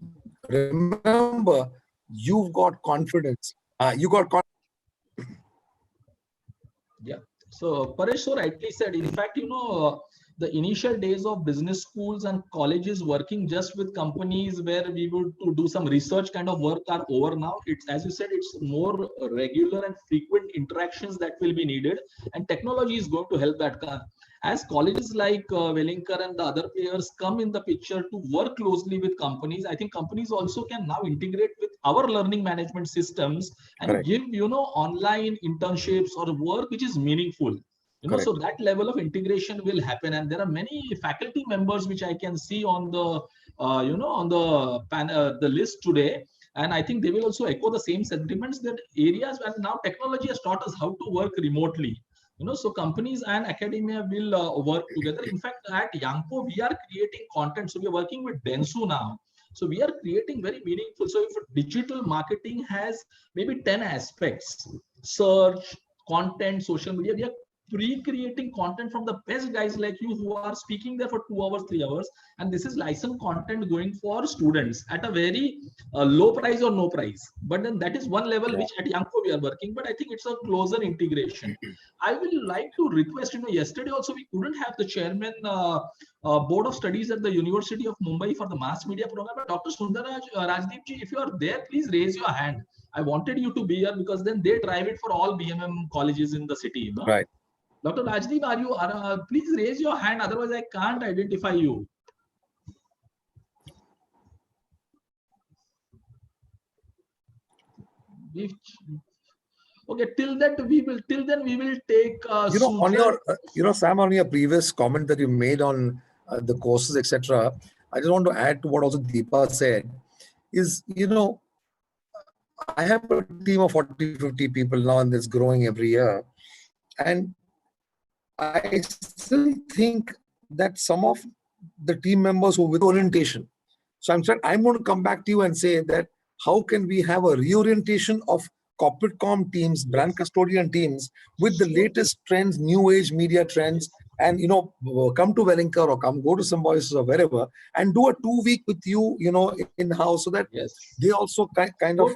Remember, you've got confidence. Yeah. So Paresh so rightly said. In fact, the initial days of business schools and colleges working just with companies where we would to do some research kind of work are over now. It's, as you said, it's more regular and frequent interactions that will be needed, and technology is going to help that. As colleges like Wellinger and the other players come in the picture to work closely with companies, I think companies also can now integrate with our learning management systems and Correct. give online internships or work which is meaningful. So that level of integration will happen, and there are many faculty members which I can see on the on the panel, the list today, and I think they will also echo the same sentiments, that areas where now technology has taught us how to work remotely. So companies and academia will work together. In fact, at Yangpo, we are creating content. So we are working with Dentsu now. So we are creating very meaningful. So if digital marketing has maybe 10 aspects: search, content, social media, we are pre-creating content from the best guys like you who are speaking there for 2 hours, 3 hours, and this is licensed content going for students at a very low price or no price. But then that is one level which at Yanko we are working, but I think it's a closer integration. I will like to request, yesterday also we couldn't have the chairman board of studies at the University of Mumbai for the mass media program, but Dr. Sundaraj Rajdeep ji, if you are there, please raise your hand. I wanted you to be here because then they drive it for all BMM colleges in the city. Right. Dr. Rajdeep, are you? Please raise your hand. Otherwise, I can't identify you. Okay. Till then we will take. On your Sam, on your previous comment that you made on the courses, etc. I just want to add to what also Deepa said. Is I have a team of 40-50 people now, and it's growing every year. And I still think that some of the team members who with orientation. So I'm going to come back to you and say that how can we have a reorientation of corporate comm teams, brand custodian teams with the latest trends, new age media trends, and come to Wellinger or go to Symbiosis or wherever and do a 2-week with you, in-house, so that they also kind of,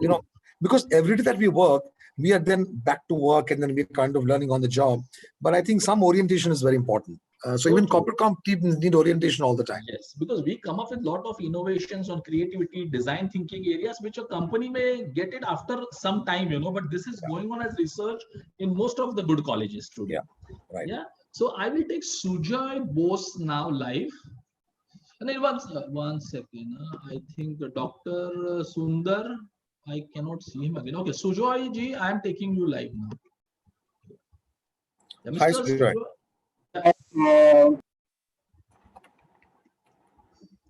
because every day that we work, we are then back to work and then we're kind of learning on the job. But I think some orientation is very important. So even corporate comm teams need orientation all the time. Yes, because we come up with a lot of innovations on creativity, design thinking areas, which a company may get it after some time, but this is going on as research in most of the good colleges today. Yeah, right. Yeah. So I will take Sujoy Bose now live. And then one second. I think Dr. Sundar, I cannot see him again. Okay, Sujoy ji, I am taking you live now. Yeah, Hi, Sujoy.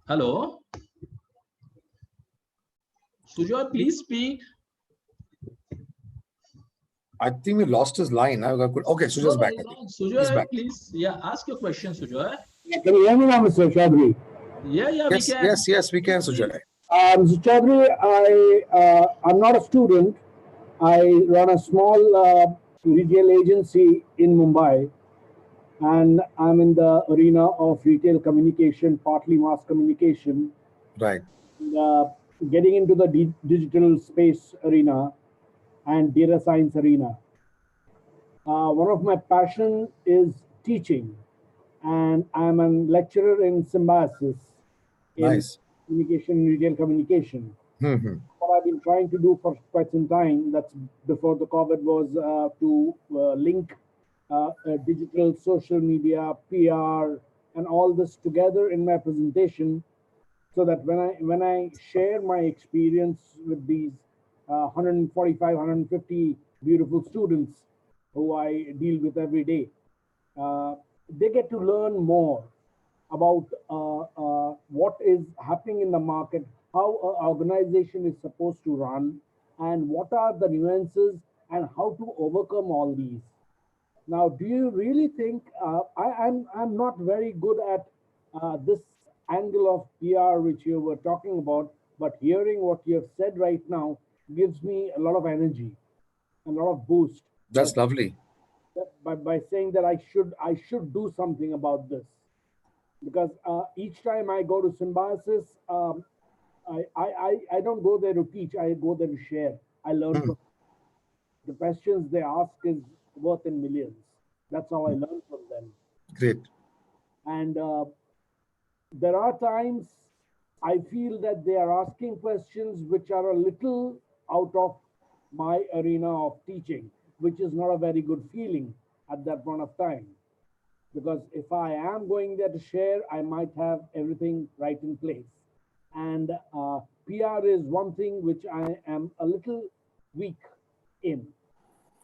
Hello. Sujoy, please speak. I think we lost his line. Okay, Sujoy's back. Sujoy, please, ask your question, Sujoy. Can you hear me now, Mr. Chaudhary? Yeah, we can. Yes, we can, Sujoy. Mr. Chaudhary, I'm not a student. I run a small retail agency in Mumbai, and I'm in the arena of retail communication, partly mass communication. Right. Getting into the digital space arena and data science arena. One of my passion is teaching, and I'm a lecturer in Symbiosis. Nice. Communication, retail communication. Mm-hmm. What I've been trying to do for quite some time, that's before the COVID, was to link digital, social media, PR, and all this together in my presentation, so that when I share my experience with these 145, 150 beautiful students who I deal with every day, they get to learn more about what is happening in the market, how an organization is supposed to run, and what are the nuances and how to overcome all these. Now, do you really think I'm not very good at this angle of PR which you were talking about, but hearing what you have said right now gives me a lot of energy, a lot of boost. That's lovely. By saying that I should do something about this, because each time I go to Symbiosis, I don't go there to teach. I go there to share. I learn from the questions they ask is worth in millions. That's how I learn from them. Great. And there are times I feel that they are asking questions which are a little out of my arena of teaching, which is not a very good feeling at that point of time. Because if I am going there to share, I might have everything right in place. And PR is one thing which I am a little weak in.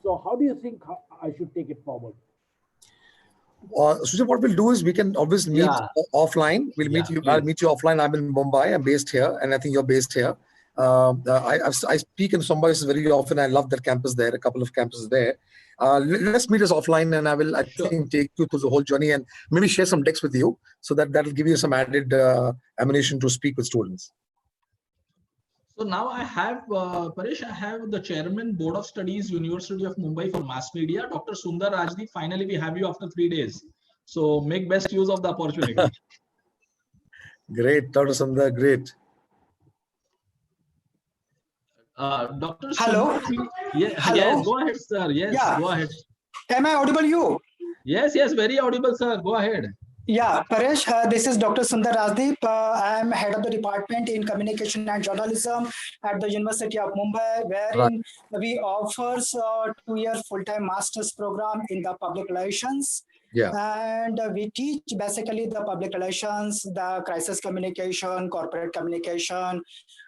So how do you think I should take it forward? So what we'll do is we can obviously meet offline. We'll meet you. I'll meet you offline. I'm in Mumbai. I'm based here, and I think you're based here. I speak in Symbiosis very often. I love that campus there. A couple of campuses there. Let's meet us offline, and I think take you through the whole journey and maybe share some decks with you, so that'll give you some added ammunition to speak with students. So now I have, Paresh, I have the chairman, Board of Studies, University of Mumbai for Mass Media, Dr. Sundar Rajdeep. Finally, we have you after 3 days. So make best use of the opportunity. Great, Dr. Sundar, great. Dr. Hello. Sundar, yeah, Hello. yes, go ahead, sir. Yes, Yeah. go ahead. Am I audible you? Yes, yes, very audible, sir. Go ahead. Yeah, Paresh, this is Dr. Sundar Rajdeep. I am head of the department in communication and journalism at the University of Mumbai, wherein we offers a 2-year full-time master's program in the public relations. Yeah. And we teach basically the public relations, the crisis communication, corporate communication,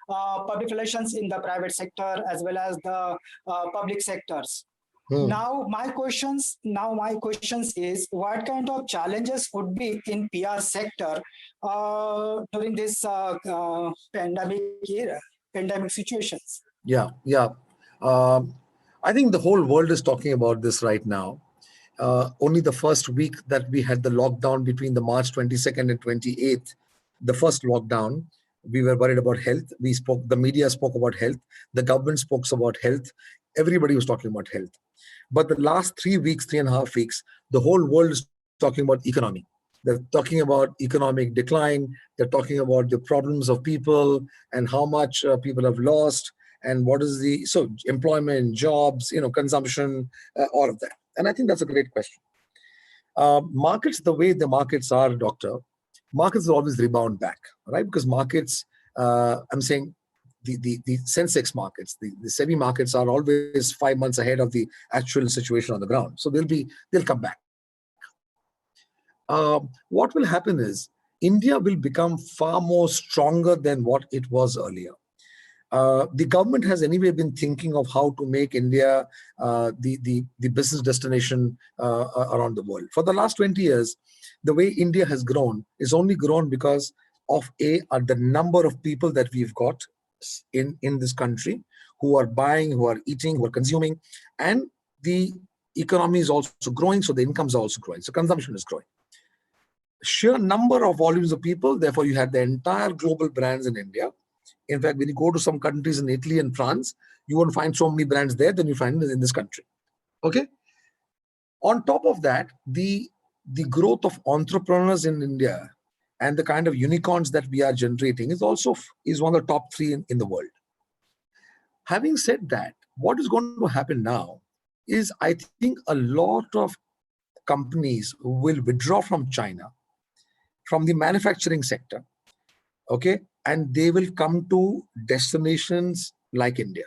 public relations in the private sector, as well as the public sectors. Now my questions is, what kind of challenges would be in PR sector during this pandemic situations? Yeah. I think the whole world is talking about this right now. Only the first week that we had the lockdown between the March 22nd and 28th, the first lockdown, we were worried about health. The media spoke about health. The government spoke about health. Everybody was talking about health. But the last 3 weeks, 3.5 weeks, the whole world is talking about economy. They're talking about economic decline. They're talking about the problems of people and how much people have lost and what is so employment, jobs, consumption, all of that. And I think that's a great question. Markets, the way the markets are, Doctor, markets will always rebound back, right? Because markets, I'm saying, the Sensex markets, the SEBI markets are always 5 months ahead of the actual situation on the ground. So they'll come back. What will happen is India will become far more stronger than what it was earlier. The government has anyway been thinking of how to make India the business destination around the world. For the last 20 years, the way India has grown is only grown because of the number of people that we've got in this country who are buying, who are eating, who are consuming, and the economy is also growing, so the incomes are also growing. So consumption is growing. Sheer number of volumes of people, therefore you have the entire global brands in India. In fact, when you go to some countries in Italy and France, you won't find so many brands there than you find in this country. Okay. On top of that, the growth of entrepreneurs in India and the kind of unicorns that we are generating is one of the top 3 in the world. Having said that, what is going to happen now is I think a lot of companies will withdraw from China, from the manufacturing sector, okay, and they will come to destinations like India.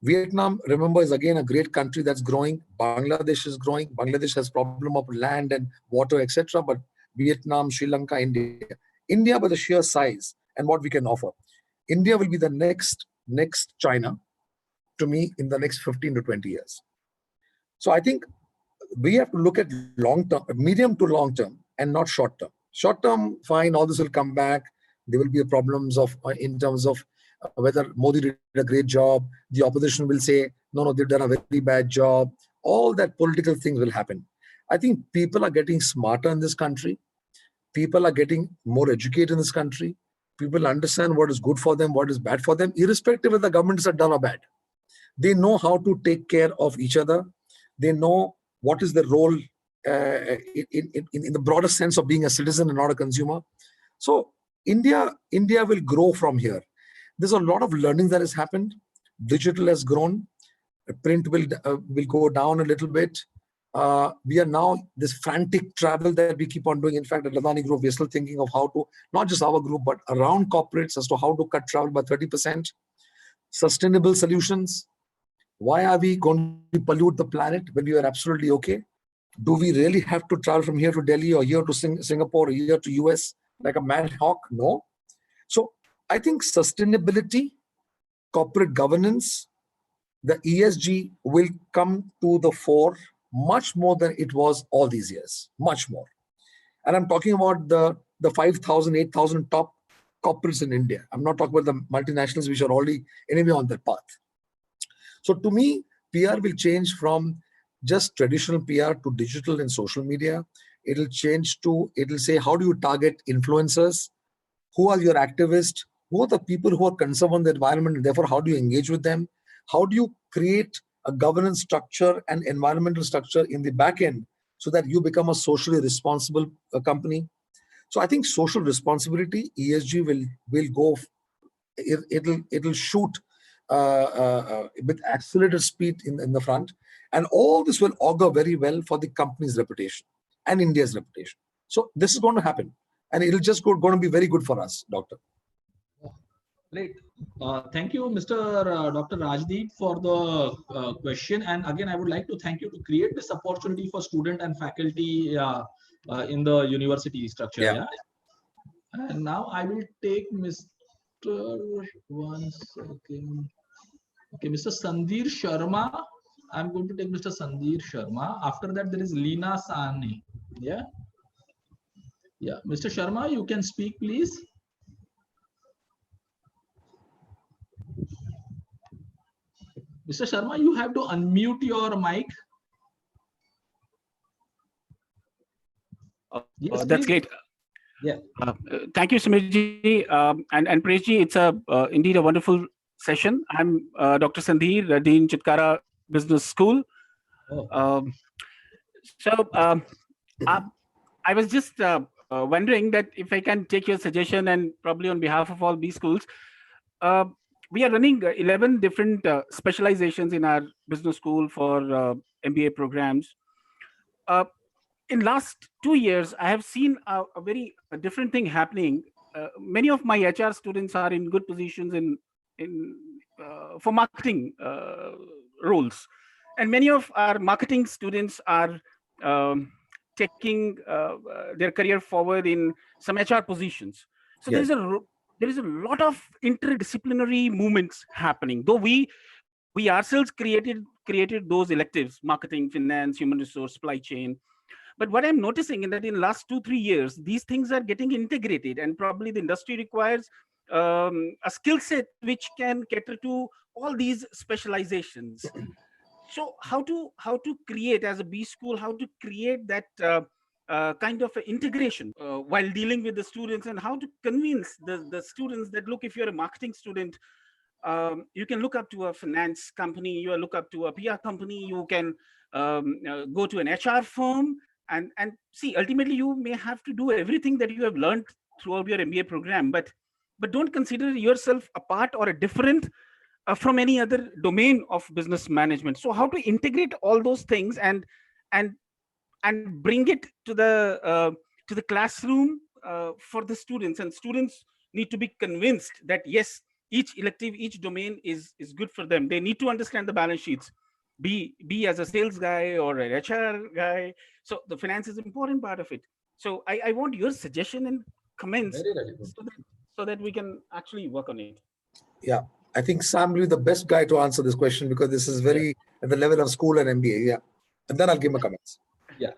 Vietnam, remember, is again a great country that's growing. Bangladesh is growing. Bangladesh has problem of land and water, etc. But Vietnam, Sri Lanka, India by the sheer size and what we can offer. India will be the next China to me in the next 15 to 20 years. So I think we have to look at long-term, medium to long-term and not short-term. Short-term, fine, all this will come back. There will be problems in terms of whether Modi did a great job. The opposition will say, no, they've done a very bad job. All that political things will happen. I think people are getting smarter in this country. People are getting more educated in this country. People understand what is good for them, what is bad for them, irrespective of the governments are done or bad. They know how to take care of each other. They know what is the role in the broader sense of being a citizen and not a consumer. So India will grow from here. There's a lot of learning that has happened. Digital has grown. Print will go down a little bit. We are now this frantic travel that we keep on doing. In fact, at Adani Group, we're still thinking of how to, not just our group, but around corporates as to how to cut travel by 30%. Sustainable solutions. Why are we going to pollute the planet when we are absolutely okay? Do we really have to travel from here to Delhi or here to Singapore or here to US like a mad hawk? No. So I think sustainability, corporate governance, the ESG will come to the fore much more than it was all these years, much more. And I'm talking about the 5,000, 8,000 top corporates in India. I'm not talking about the multinationals which are already anyway on that path. So to me, PR will change from just traditional PR to digital and social media. It'll change to, it'll say, how do you target influencers? Who are your activists? Who are the people who are concerned with the environment, and therefore how do you engage with them? How do you create a governance structure and environmental structure in the back end so that you become a socially responsible company? So I think social responsibility, ESG will go, it'll shoot with accelerated speed in the front, and all this will augur very well for the company's reputation and India's reputation. So this is going to happen, and it'll just going to be very good for us, Doctor. Great. Thank you, Mr. Dr. Rajdeep, for the question. And again, I would like to thank you to create this opportunity for student and faculty in the university structure. Yeah. Yeah. And now I will take Mr. One second. Okay, Mr. Sandhir Sharma. I'm going to take Mr. Sandhir Sharma. After that, there is Leena Sahni. Yeah. Yeah. Mr. Sharma, you can speak, please. Mr. Sharma, you have to unmute your mic. Yes, That's please. great. Yeah. Thank you, Samirji and Pareshji. It's indeed a wonderful session. I'm Dr. Sandhir, Dean Chitkara Business School. Oh. I was just wondering that if I can take your suggestion, and probably on behalf of all B schools, we are running 11 different specializations in our business school for MBA programs. In last 2 years, I have seen a very different thing happening. Many of my HR students are in good positions for marketing roles, and many of our marketing students are taking their career forward in some HR positions. So Yes. there is a lot of interdisciplinary movements happening. Though we ourselves created those electives: marketing, finance, human resource, supply chain. But what I'm noticing is that in the last 2-3 years, these things are getting integrated, and probably the industry requires a skill set which can cater to all these specializations. So how to create, as a B school, how to create that kind of integration while dealing with the students, and how to convince the students that, look, if you're a marketing student, you can look up to a finance company, you look up to a PR company, you can go to an HR firm, and see, ultimately you may have to do everything that you have learned throughout your MBA program, but don't consider yourself a part or a different from any other domain of business management. So how to integrate all those things and bring it to the classroom for the students, and students need to be convinced that yes, each elective, each domain is good for them. They need to understand the balance sheets, be as a sales guy or an HR guy. So the finance is an important part of it. So I want your suggestion and comments so that we can actually work on it. Yeah, I think Sam will be the best guy to answer this question, because this is very at the level of school and MBA. Yeah, and then I'll give my comments. Yeah.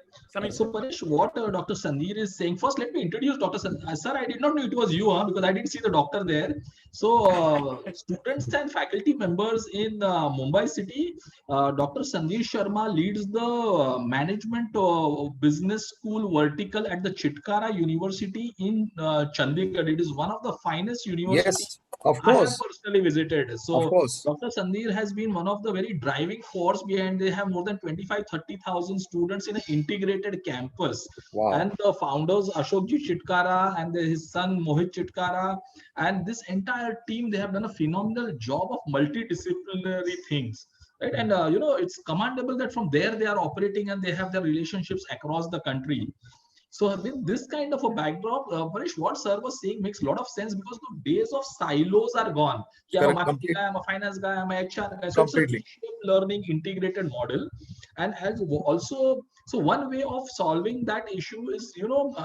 So Paresh, what Dr. Sandhir is saying, first let me introduce Dr. Sandhir. Sir, I did not know it was you, because I didn't see the doctor there. So students and faculty members in Mumbai city, Dr. Sandhir Sharma leads the management business school vertical at the Chitkara University in Chandigarh. It is one of the finest universities. Yes, of course. I have personally visited. So Of course. Dr. Sandhir has been one of the very driving force behind. They have more than 25-30,000 students in an integrated campus. Wow. And the founders Ashokji Chitkara and his son Mohit Chitkara, and this entire team, they have done a phenomenal job of multidisciplinary things. Right? And it's commendable that from there they are operating and they have their relationships across the country. So with this kind of a backdrop, Paresh, what sir was saying makes a lot of sense, because the days of silos are gone. I'm a marketing guy, I'm a finance guy, I'm a HR guy. So Completely. it's a shared learning integrated model. And as also, so one way of solving that issue is,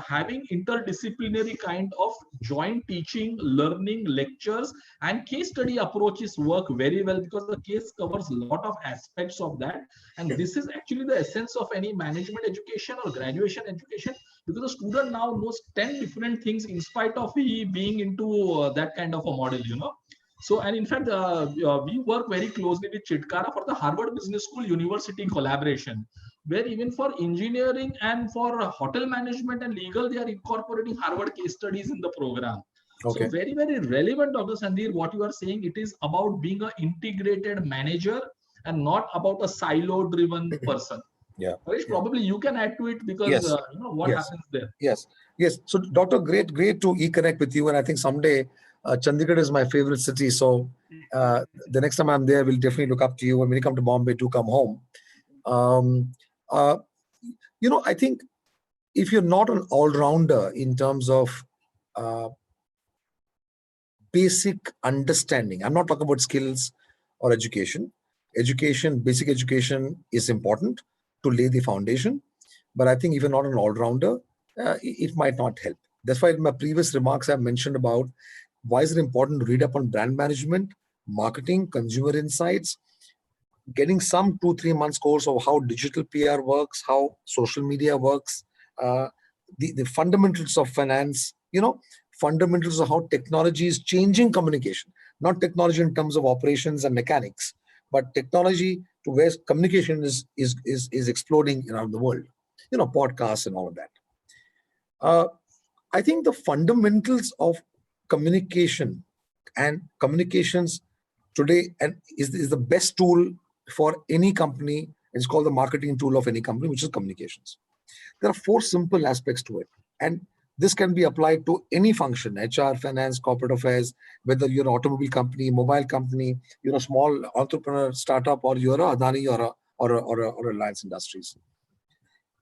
having interdisciplinary kind of joint teaching, learning, lectures, and case study approaches work very well, because the case covers a lot of aspects of that. And this is actually the essence of any management education or graduation education, because the student now knows 10 different things in spite of he being into that kind of a model, So, and in fact, we work very closely with Chitkara for the Harvard Business School University collaboration, where even for engineering and for hotel management and legal, they are incorporating Harvard case studies in the program. Okay. So very, very relevant, Dr. Sandhir, what you are saying. It is about being an integrated manager and not about a silo-driven person. Yeah. Paresh, probably you can add to it because Yes. what Yes. happens there. Yes. So, Doctor, great to connect with you. And I think someday Chandigarh is my favorite city. So, the next time I'm there, we'll definitely look up to you. And when you come to Bombay, do come home. I think if you're not an all-rounder in terms of basic understanding, I'm not talking about skills or education. Basic education is important to lay the foundation. But I think if you're not an all-rounder, it might not help. That's why in my previous remarks, I mentioned about why is it important to read up on brand management, marketing, consumer insights, getting some 2-3 months course of how digital PR works, how social media works, the fundamentals of finance, fundamentals of how technology is changing communication, not technology in terms of operations and mechanics, but technology to where communication is exploding around the world, podcasts and all of that. I think the fundamentals of communication and communications today is the best tool for any company. It's called the marketing tool of any company, which is communications. There are 4 simple aspects to it. And this can be applied to any function, HR, finance, corporate affairs, whether you're an automobile company, mobile company, you're a small entrepreneur, startup, or you're a Adani or a Reliance Industries.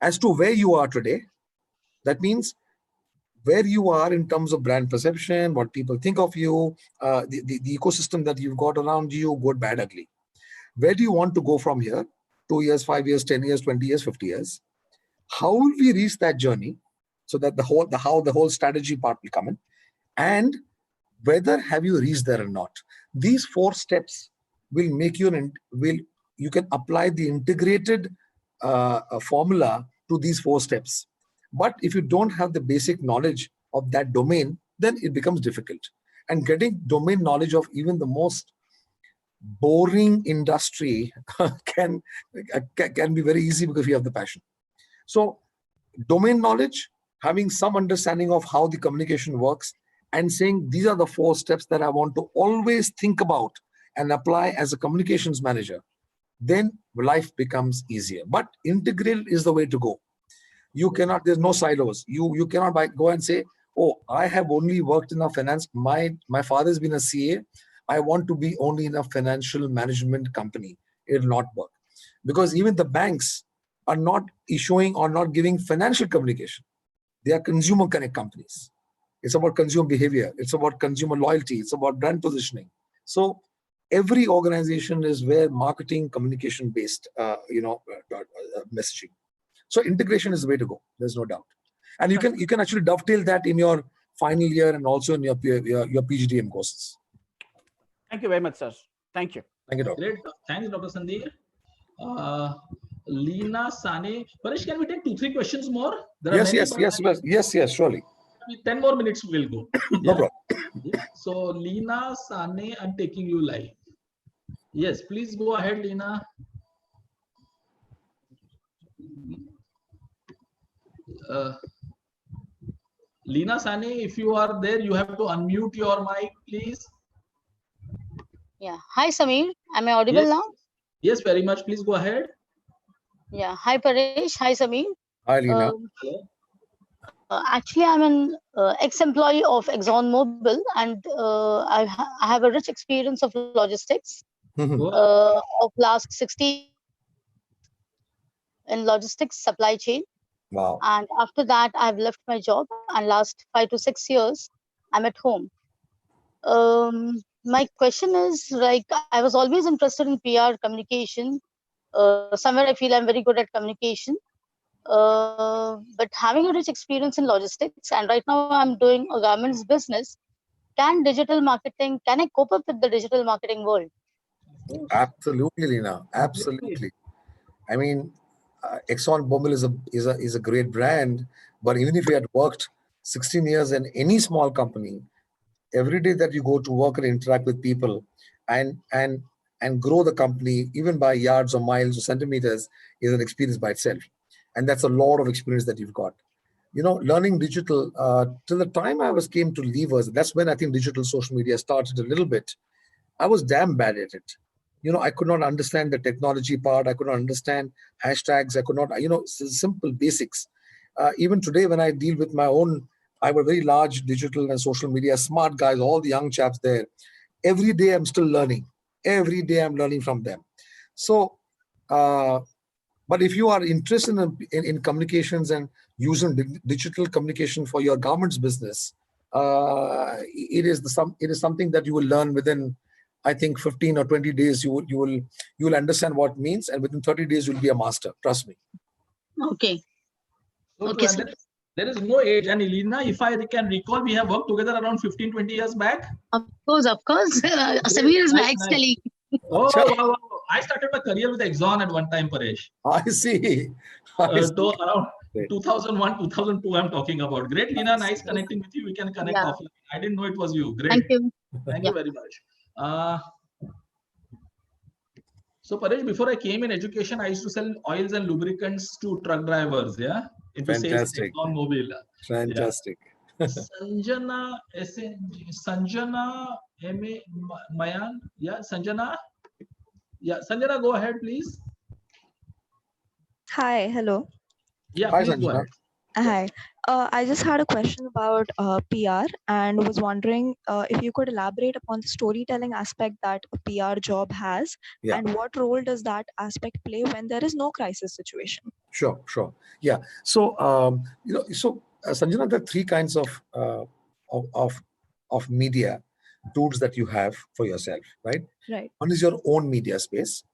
As to where you are today, that means where you are in terms of brand perception, what people think of you, the ecosystem that you've got around you, good, bad, ugly. Where do you want to go from here? 2 years, 5 years, 10 years, 20 years, 50 years. How will we reach that journey so that the whole strategy part will come in? And whether have you reached there or not? These 4 steps will make you you can apply the integrated formula to these 4 steps. But if you don't have the basic knowledge of that domain, then it becomes difficult. And getting domain knowledge of even the most boring industry can be very easy because you have the passion. So domain knowledge, having some understanding of how the communication works, and saying these are the 4 steps that I want to always think about and apply as a communications manager, then life becomes easier. But integrated is the way to go. You cannot, there's no silos. You cannot go and say, oh, I have only worked in a finance. My father's been a CA. I want to be only in a financial management company. It will not work. Because even the banks are not issuing or not giving financial communication. They are consumer connect companies. It's about consumer behavior. It's about consumer loyalty. It's about brand positioning. So every organization is where marketing, communication based, messaging. So integration is the way to go. There's no doubt. And you can actually dovetail that in your final year and also in your PGDM courses. Thank you very much, sir. Thank you. Thank you, Doctor. Great. Thanks, Dr. Sandhir. Leena Sane. Paresh, can we take 2-3 questions more? Yes, surely. 10 more minutes will go. No problem. So, Leena Sane, I'm taking you live. Yes, please go ahead, Leena. Leena Sane, if you are there, you have to unmute your mic, please. Yeah. Hi, Samir. Am I audible now? Yes, very much. Please go ahead. Yeah. Hi, Paresh. Hi, Samir. Hi, Leena. Actually, I'm an ex-employee of ExxonMobil, and I have a rich experience of logistics of last 60 in logistics supply chain. Wow. And after that, I've left my job, and last 5 to 6 years, I'm at home. My question is, like, I was always interested in PR communication. Somewhere I feel I'm very good at communication. But having a rich experience in logistics, and right now I'm doing a garments business, can I cope up with the digital marketing world? Absolutely, Leena. Absolutely. I mean, ExxonMobil is a great brand, but even if you had worked 16 years in any small company, every day that you go to work and interact with people and grow the company, even by yards or miles or centimeters, is an experience by itself. And that's a lot of experience that you've got. learning digital, till the time I came to Levers, that's when I think digital social media started a little bit. I was damn bad at it. I could not understand the technology part. I could not understand hashtags. I could not, simple basics. Even today, when I deal with my own, I have a very large digital and social media, smart guys, all the young chaps there. Every day I'm still learning. Every day I'm learning from them. So, but if you are interested in communications and using digital communication for your government's business, it is something that you will learn within, I think, 15 or 20 days. You will understand what it means, and within 30 days you'll be a master. Trust me. Okay. So Okay, to sir. there is no age. And Elena, if I can recall, we have worked together around 15-20 years back. Of course. Samir is my Nice, ex-colleague. Oh, wow. I started my career with Exxon at one time, Paresh. I see. So around Great. 2001, 2002, I'm talking about. Great, Lina. Nice connecting with you. We can connect Yeah. offline. I didn't know it was you. Great. Thank you. Thank Yeah. you very much. So, Paresh, before I came in education, I used to sell oils and lubricants to truck drivers. Yeah. Into sales in Fantastic. ExxonMobil. Fantastic. Sanjana, Sanjana, M.A. Mayan. Yeah, Sanjana. Yeah, Sanjana, go ahead, please. Hi, hello. Yeah, Hi, please go Sanjana. ahead. Hi. I just had a question about PR and was wondering if you could elaborate upon the storytelling aspect that a PR job has, Yeah. and what role does that aspect play when there is no crisis situation? Sure. Yeah. So, Sanjana, there are three kinds of media tools that you have for yourself, right? Right. One is your own media space.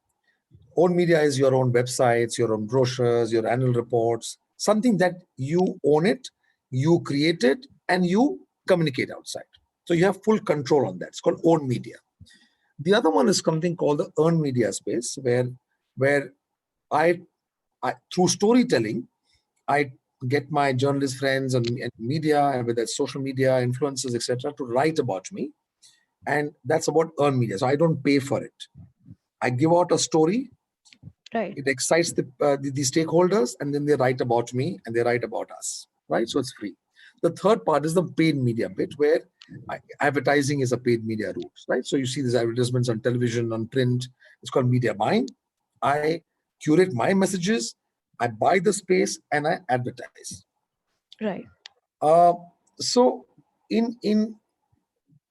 Own media is your own websites, your own brochures, your annual reports, something that you own it, you create it, and you communicate outside. So you have full control on that. It's called own media. The other one is something called the earned media space, where I through storytelling, I get my journalist friends and media, and whether it's social media, influencers, etc., to write about me. And that's about earned media. So I don't pay for it. I give out a story. Right. It excites the stakeholders, and then they write about me and they write about us, right? So it's free. The third part is the paid media bit, where advertising is a paid media route, right? So you see these advertisements on television, on print. It's called media buying. I curate my messages, I buy the space, and I advertise. Right. So in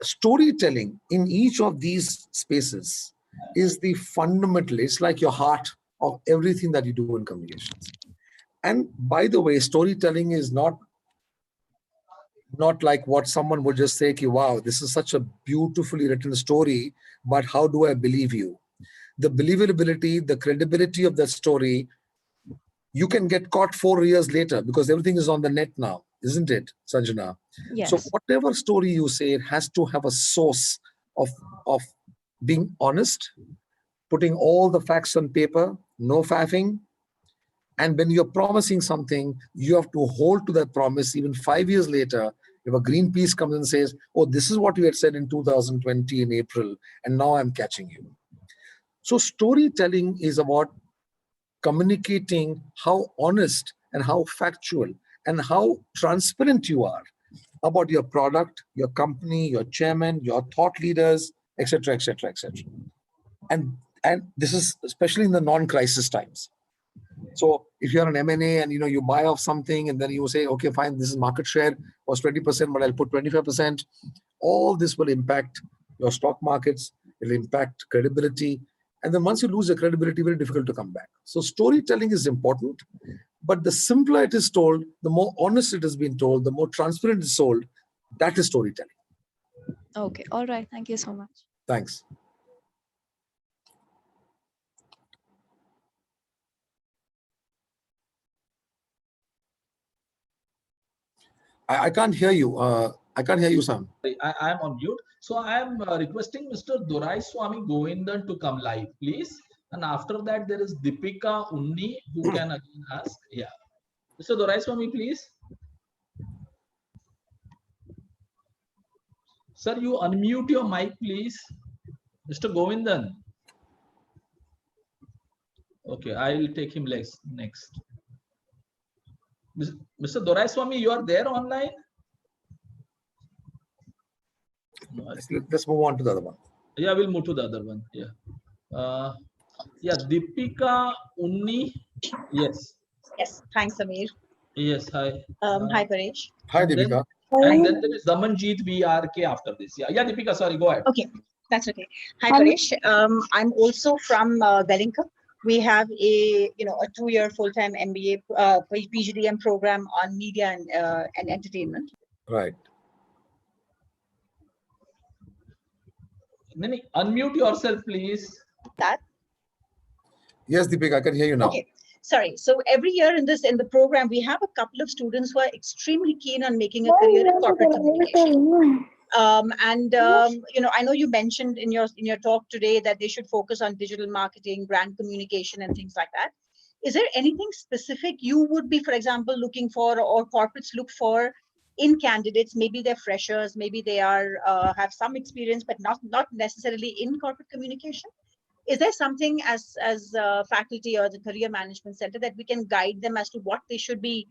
storytelling, in each of these spaces is the fundamental. It's like your heart of everything that you do in communications. And by the way, storytelling is not like what someone would just say, wow, this is such a beautifully written story, but how do I believe you? The believability, the credibility of that story, you can get caught 4 years later because everything is on the net now, isn't it, Sanjana? Yes. So whatever story you say, it has to have a source of being honest, putting all the facts on paper, no faffing. And when you're promising something, you have to hold to that promise even 5 years later. If a Greenpeace comes and says, oh, this is what you had said in 2020 in April, and now I'm catching you. So storytelling is about communicating how honest and how factual and how transparent you are about your product, your company, your chairman, your thought leaders, etc., etc., etc. And this is especially in the non-crisis times. So if you're an M&A and you buy off something and then you say, okay, fine, this is market share was 20%, but I'll put 25%. All this will impact your stock markets. It'll impact credibility. And then once you lose your credibility, very difficult to come back. So storytelling is important, but the simpler it is told, the more honest it has been told, the more transparent it is sold. That is storytelling. Okay. All right. Thank you so much. Thanks. I can't hear you. I can't hear you, Sam. I am on mute. So I am requesting Mr. Dorai Swami Govindan to come live, please. And after that, there is Deepika Unni who can again ask. Yeah. Mr. Dorai Swami, please. Sir, you unmute your mic, please. Mr. Govindan. Okay, I will take him next. Mr. Doraiswamy, you are there online? No, Let's move on to the other one. yeah, we'll move to the other one. Yeah. Yeah, Deepika Unni. Yes. Yes, thanks, Samir. Yes, hi. Hi, Paresh. Hi, And then- Deepika. And then there is Damanjeet VRK after this. Yeah, yeah, Deepika, sorry, go ahead. Okay, that's okay. Hi, Paresh. I'm also from Wellington. We have a 2-year full-time MBA PGDM program on media and entertainment. Right. Nini, unmute yourself, please. That Yes, Deepika, I can hear you now. okay. Sorry. So every year in the program, we have a couple of students who are extremely keen on making a career in corporate communication. I know you mentioned in your talk today that they should focus on digital marketing, brand communication, and things like that. Is there anything specific you would be, for example, looking for, or corporates look for in candidates? Maybe they're freshers, maybe they are have some experience, but not necessarily in corporate communication. Is there something as faculty or the career management center that we can guide them as to what they should be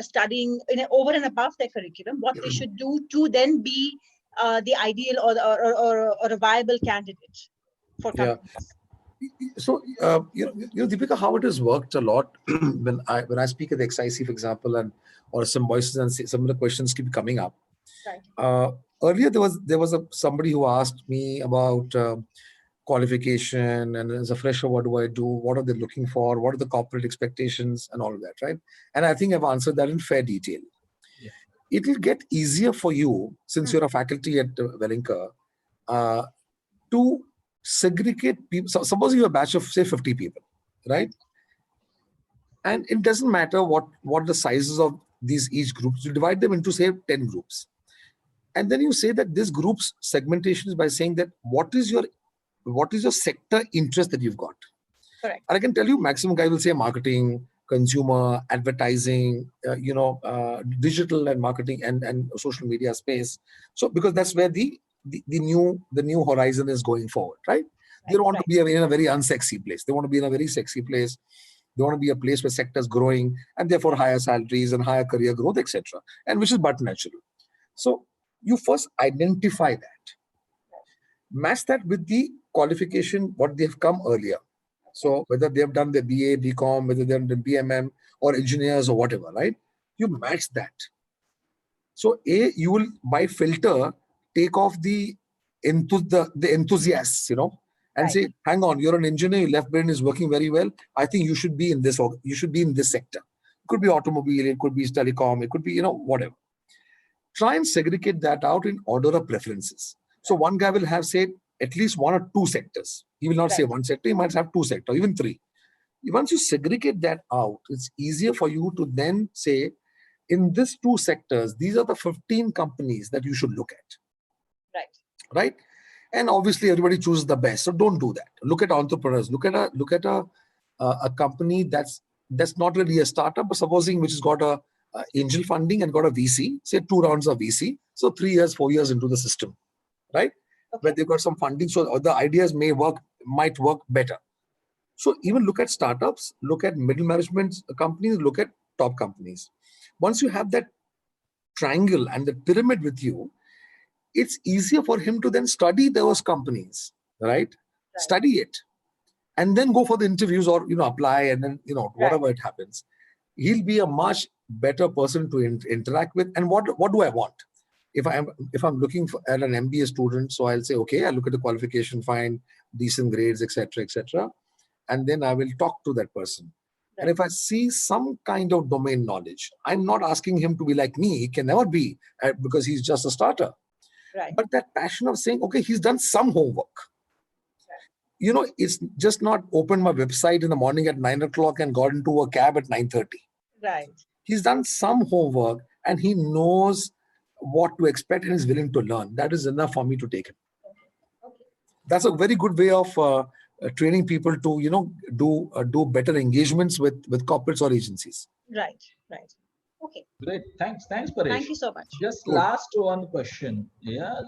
studying over and above their curriculum, what they should do to then be the ideal or a viable candidate for companies? So, Deepika, how it has worked a lot when I speak at the XIC, for example, or some voices and some of the questions keep coming up. Right. Earlier, there was somebody who asked me about qualification, and as a fresher, what do I do? What are they looking for? What are the corporate expectations and all of that, right? And I think I've answered that in fair detail. Yeah. It will get easier for you, since you're a faculty at Wellington, to segregate people. So suppose you have a batch of, say, 50 people, right? And it doesn't matter what the sizes of each groups. You divide them into, say, 10 groups. And then you say that this group's segmentation is by saying that what is your sector interest that you've got. Correct. And I can tell you, maximum guy will say marketing, consumer, advertising, digital and marketing and social media space. So because that's where the new horizon is going forward, right? They don't want to be in a very unsexy place. They want to be in a very sexy place. They want to be a place where sector is growing and therefore higher salaries and higher career growth, etc. And which is but natural. So you first identify that. Match that with the qualification, what they have come earlier. So whether they have done the BA, BCom, whether they have done BMM or engineers or whatever, right? You match that. So you will by filter take off the enthusiasts, and say, hang on, you're an engineer, your left brain is working very well. I think you should be in this, or you should be in this sector. It could be automobile, it could be telecom, it could be, whatever. Try and segregate that out in order of preferences. So one guy will have, say, at least 1 or 2 sectors. He will not say 1 sector, he might have 2 sectors, even 3. Once you segregate that out, it's easier for you to then say, in these 2 sectors, these are the 15 companies that you should look at. Right? And obviously everybody chooses the best. So don't do that. Look at entrepreneurs. Look at a company that's not really a startup, but supposing which has got a angel funding and got a VC, say 2 rounds of VC. So 3 years, 4 years into the system, right? Where they've got some funding. So the ideas might work better. So even look at startups, look at middle management companies, look at top companies. Once you have that triangle and the pyramid with you, it's easier for him to then study those companies, right? Study it and then go for the interviews or, apply and then, whatever it happens. He'll be a much better person to interact with. And what do I want? If I'm looking at an MBA student, so I'll say, okay, I'll look at the qualification, find decent grades, etc., etc. And then I will talk to that person. And if I see some kind of domain knowledge, I'm not asking him to be like me. He can never be because he's just a starter. Right. But that passion of saying, okay, he's done some homework. It's just not opened my website in the morning at 9 o'clock and got into a cab at 9:30. Right. He's done some homework and he knows what to expect and is willing to learn. That is enough for me to take him. Okay. That's a very good way of training people to, do better engagements with corporates or agencies. Right. Okay. Great. Thanks, Paresh. Thank you so much. Just last one question. Yeah.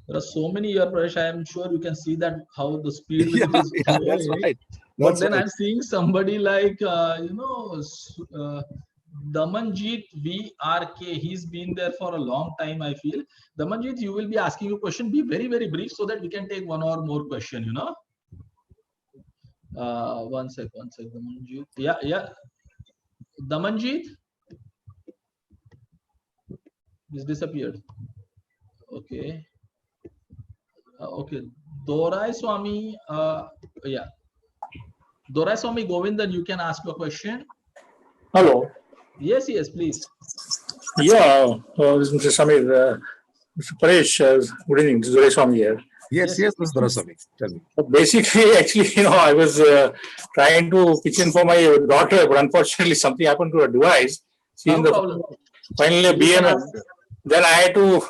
There are so many here, Paresh. I am sure you can see that how the speed with it is going. That's right. But That's then right. I'm seeing somebody like, Damanjit VRK. He's been there for a long time, I feel. Damanjit, you will be asking a question. Be very, very brief so that we can take one or more question, One sec, Damanjit. Yeah. Damanjit? He's disappeared. Okay. Okay. Dorai Swami, yeah. Dorai Swami Govindan, you can ask a question. Hello. Yes, please. Yeah, this is Mr. Samir. Mr. Paresh, good evening. This is Doraiswamy here. Yes, Mr. Doraiswamy. Tell me. Basically, actually, I was trying to pitch in for my daughter, but unfortunately, something happened to her device. She's in the problem. finally a BMM. Then I had to,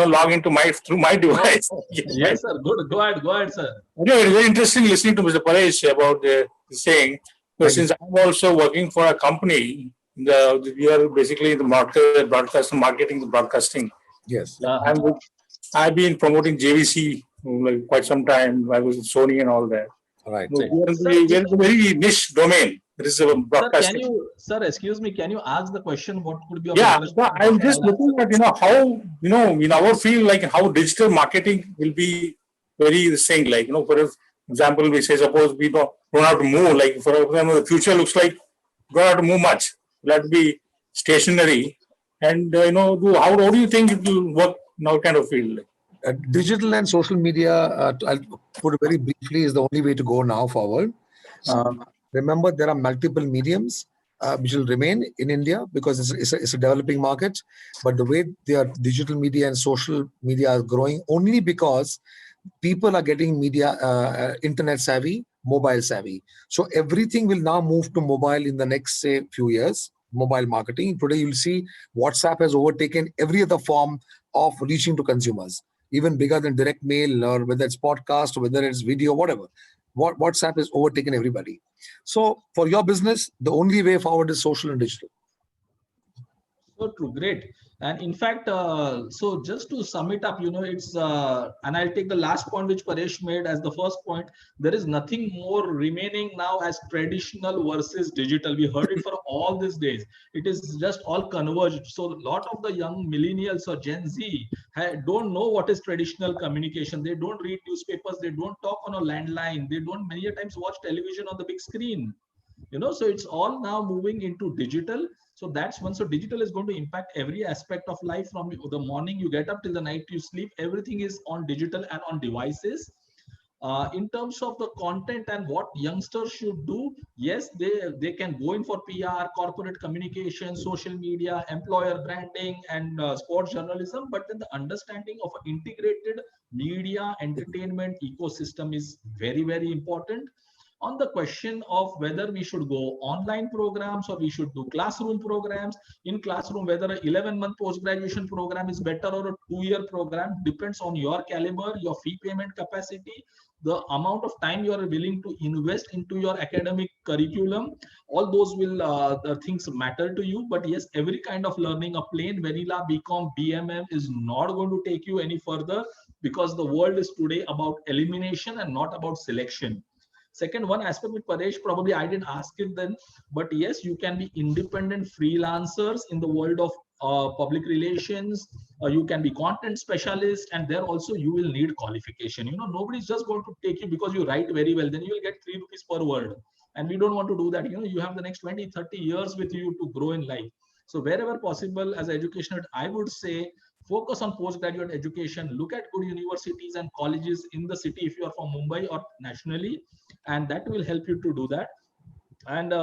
log into through my device. Yes, sir. Good. Go ahead, sir. Anyway, it's very interesting listening to Mr. Paresh about the saying. Because since I'm also working for a company, we are basically in the marketing, the broadcasting. Yes. I've been promoting JVC like quite some time. I was with Sony and all that. All right. We are in a very niche domain. There is a broadcasting. Sir, excuse me, can you ask the question? What could be? I'm just looking at how in our field, like how digital marketing will be very saying, like for example, we say suppose we don't have to move. Like for example, the future looks like we don't have to move much. We'll have to be stationary. And how do you think it will work in our kind of field? Digital and social media, I'll put it very briefly, is the only way to go now forward. Remember, there are multiple mediums which will remain in India because it's a developing market. But the way their digital media and social media are growing only because people are getting media, internet savvy, mobile savvy. So everything will now move to mobile in the next, say, few years. Mobile marketing. Today, you'll see WhatsApp has overtaken every other form of reaching to consumers, even bigger than direct mail, or whether it's podcast or whether it's video, whatever. WhatsApp has overtaken everybody. So for your business, the only way forward is social and digital. So true, great. And in fact, so just to sum it up, it's, and I'll take the last point which Paresh made as the first point. There is nothing more remaining now as traditional versus digital. We heard it for all these days. It is just all converged. So a lot of the young millennials or Gen Z don't know what is traditional communication. They don't read newspapers. They don't talk on a landline. They don't many times watch television on the big screen. So it's all now moving into digital. So that's one. So digital is going to impact every aspect of life from the morning you get up till the night you sleep. Everything is on digital and on devices. In terms of the content and what youngsters should do, yes, they can go in for PR, corporate communication, social media, employer branding, and sports journalism. But then the understanding of an integrated media entertainment ecosystem is very, very important. On the question of whether we should go online programs or we should do classroom programs, in classroom, whether an 11-month post-graduation program is better or a 2-year program depends on your caliber, your fee payment capacity, the amount of time you are willing to invest into your academic curriculum. All those will the things matter to you. But yes, every kind of learning, a plain vanilla BCom, BMM is not going to take you any further, because the world is today about elimination and not about selection. Second, one aspect with Paresh, probably I didn't ask it then, but yes, you can be independent freelancers in the world of public relations, or you can be content specialist, and there also you will need qualification. Nobody's just going to take you because you write very well, then you will get 3 rupees per word. And we don't want to do that. You have the next 20, 30 years with you to grow in life. So wherever possible, as an educator, I would say, focus on postgraduate education, look at good universities and colleges in the city if you are from Mumbai or nationally, and that will help you to do that. And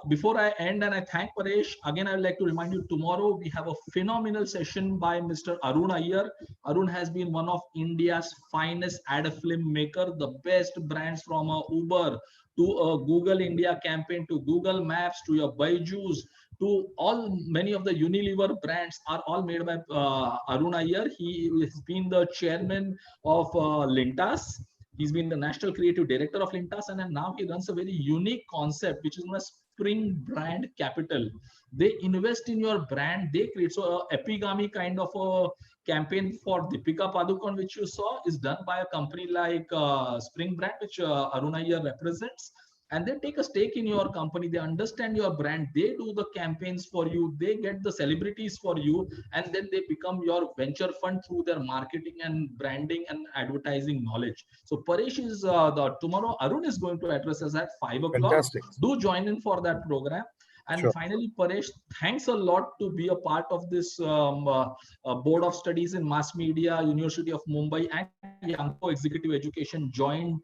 before I end and I thank Paresh, again, I would like to remind you, tomorrow we have a phenomenal session by Mr. Arun Iyer. Arun has been one of India's finest ad film maker, the best brands from Uber to a Google India campaign, to Google Maps, to your Byju's, to many of the Unilever brands are all made by Arun Iyer. He has been the chairman of Lintas. He's been the national creative director of Lintas, and now he runs a very unique concept, which is known as Spring Brand Capital. They invest in your brand, they create. So Epigami kind of a campaign for Deepika Padukone, which you saw, is done by a company like Spring Brand, which Aruna here represents. And they take a stake in your company. They understand your brand. They do the campaigns for you. They get the celebrities for you. And then they become your venture fund through their marketing and branding and advertising knowledge. So Paresh is tomorrow, Arun is going to address us at 5 o'clock. Fantastic. Do join in for that program. And Sure. finally, Paresh, thanks a lot to be a part of this Board of Studies in Mass Media, University of Mumbai and Yanko Executive Education joint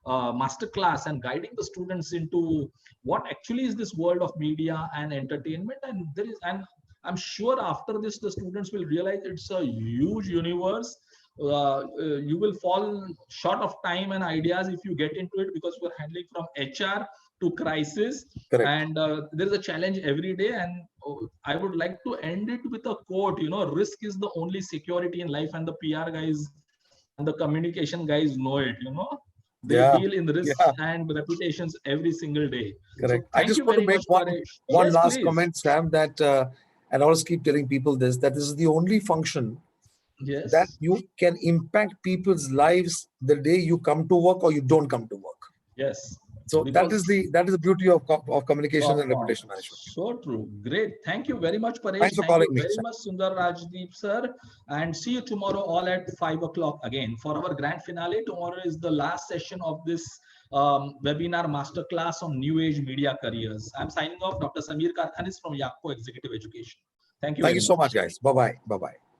masterclass and guiding the students into what actually is this world of media and entertainment. And I'm sure after this, the students will realize it's a huge universe. You will fall short of time and ideas if you get into it, because we're handling from HR to crisis. Correct. And there is a challenge every day. And I would like to end it with a quote, risk is the only security in life, and the PR guys and the communication guys know it, They Yeah. deal in risk Yeah. and reputations every single day. Correct. So I thank just you want to very make much, one Paresh. one Yes, last please. comment, Sam, that and I always keep telling people this, that this is the only function Yes. that you can impact people's lives the day you come to work or you don't come to work. Yes. So that is the beauty of communication and Wow. reputation management. So true. Great. Thank you very much, Paresh. Thanks for Thank calling you me, very sir. much, Sundar Rajdeep sir. And see you tomorrow all at 5 o'clock again for our grand finale. Tomorrow is the last session of this webinar masterclass on New Age Media Careers. I'm signing off. Dr. Samir Karthanis from Yakko Executive Education. Thank you. Thank very you so much, guys. Bye-bye. Bye-bye.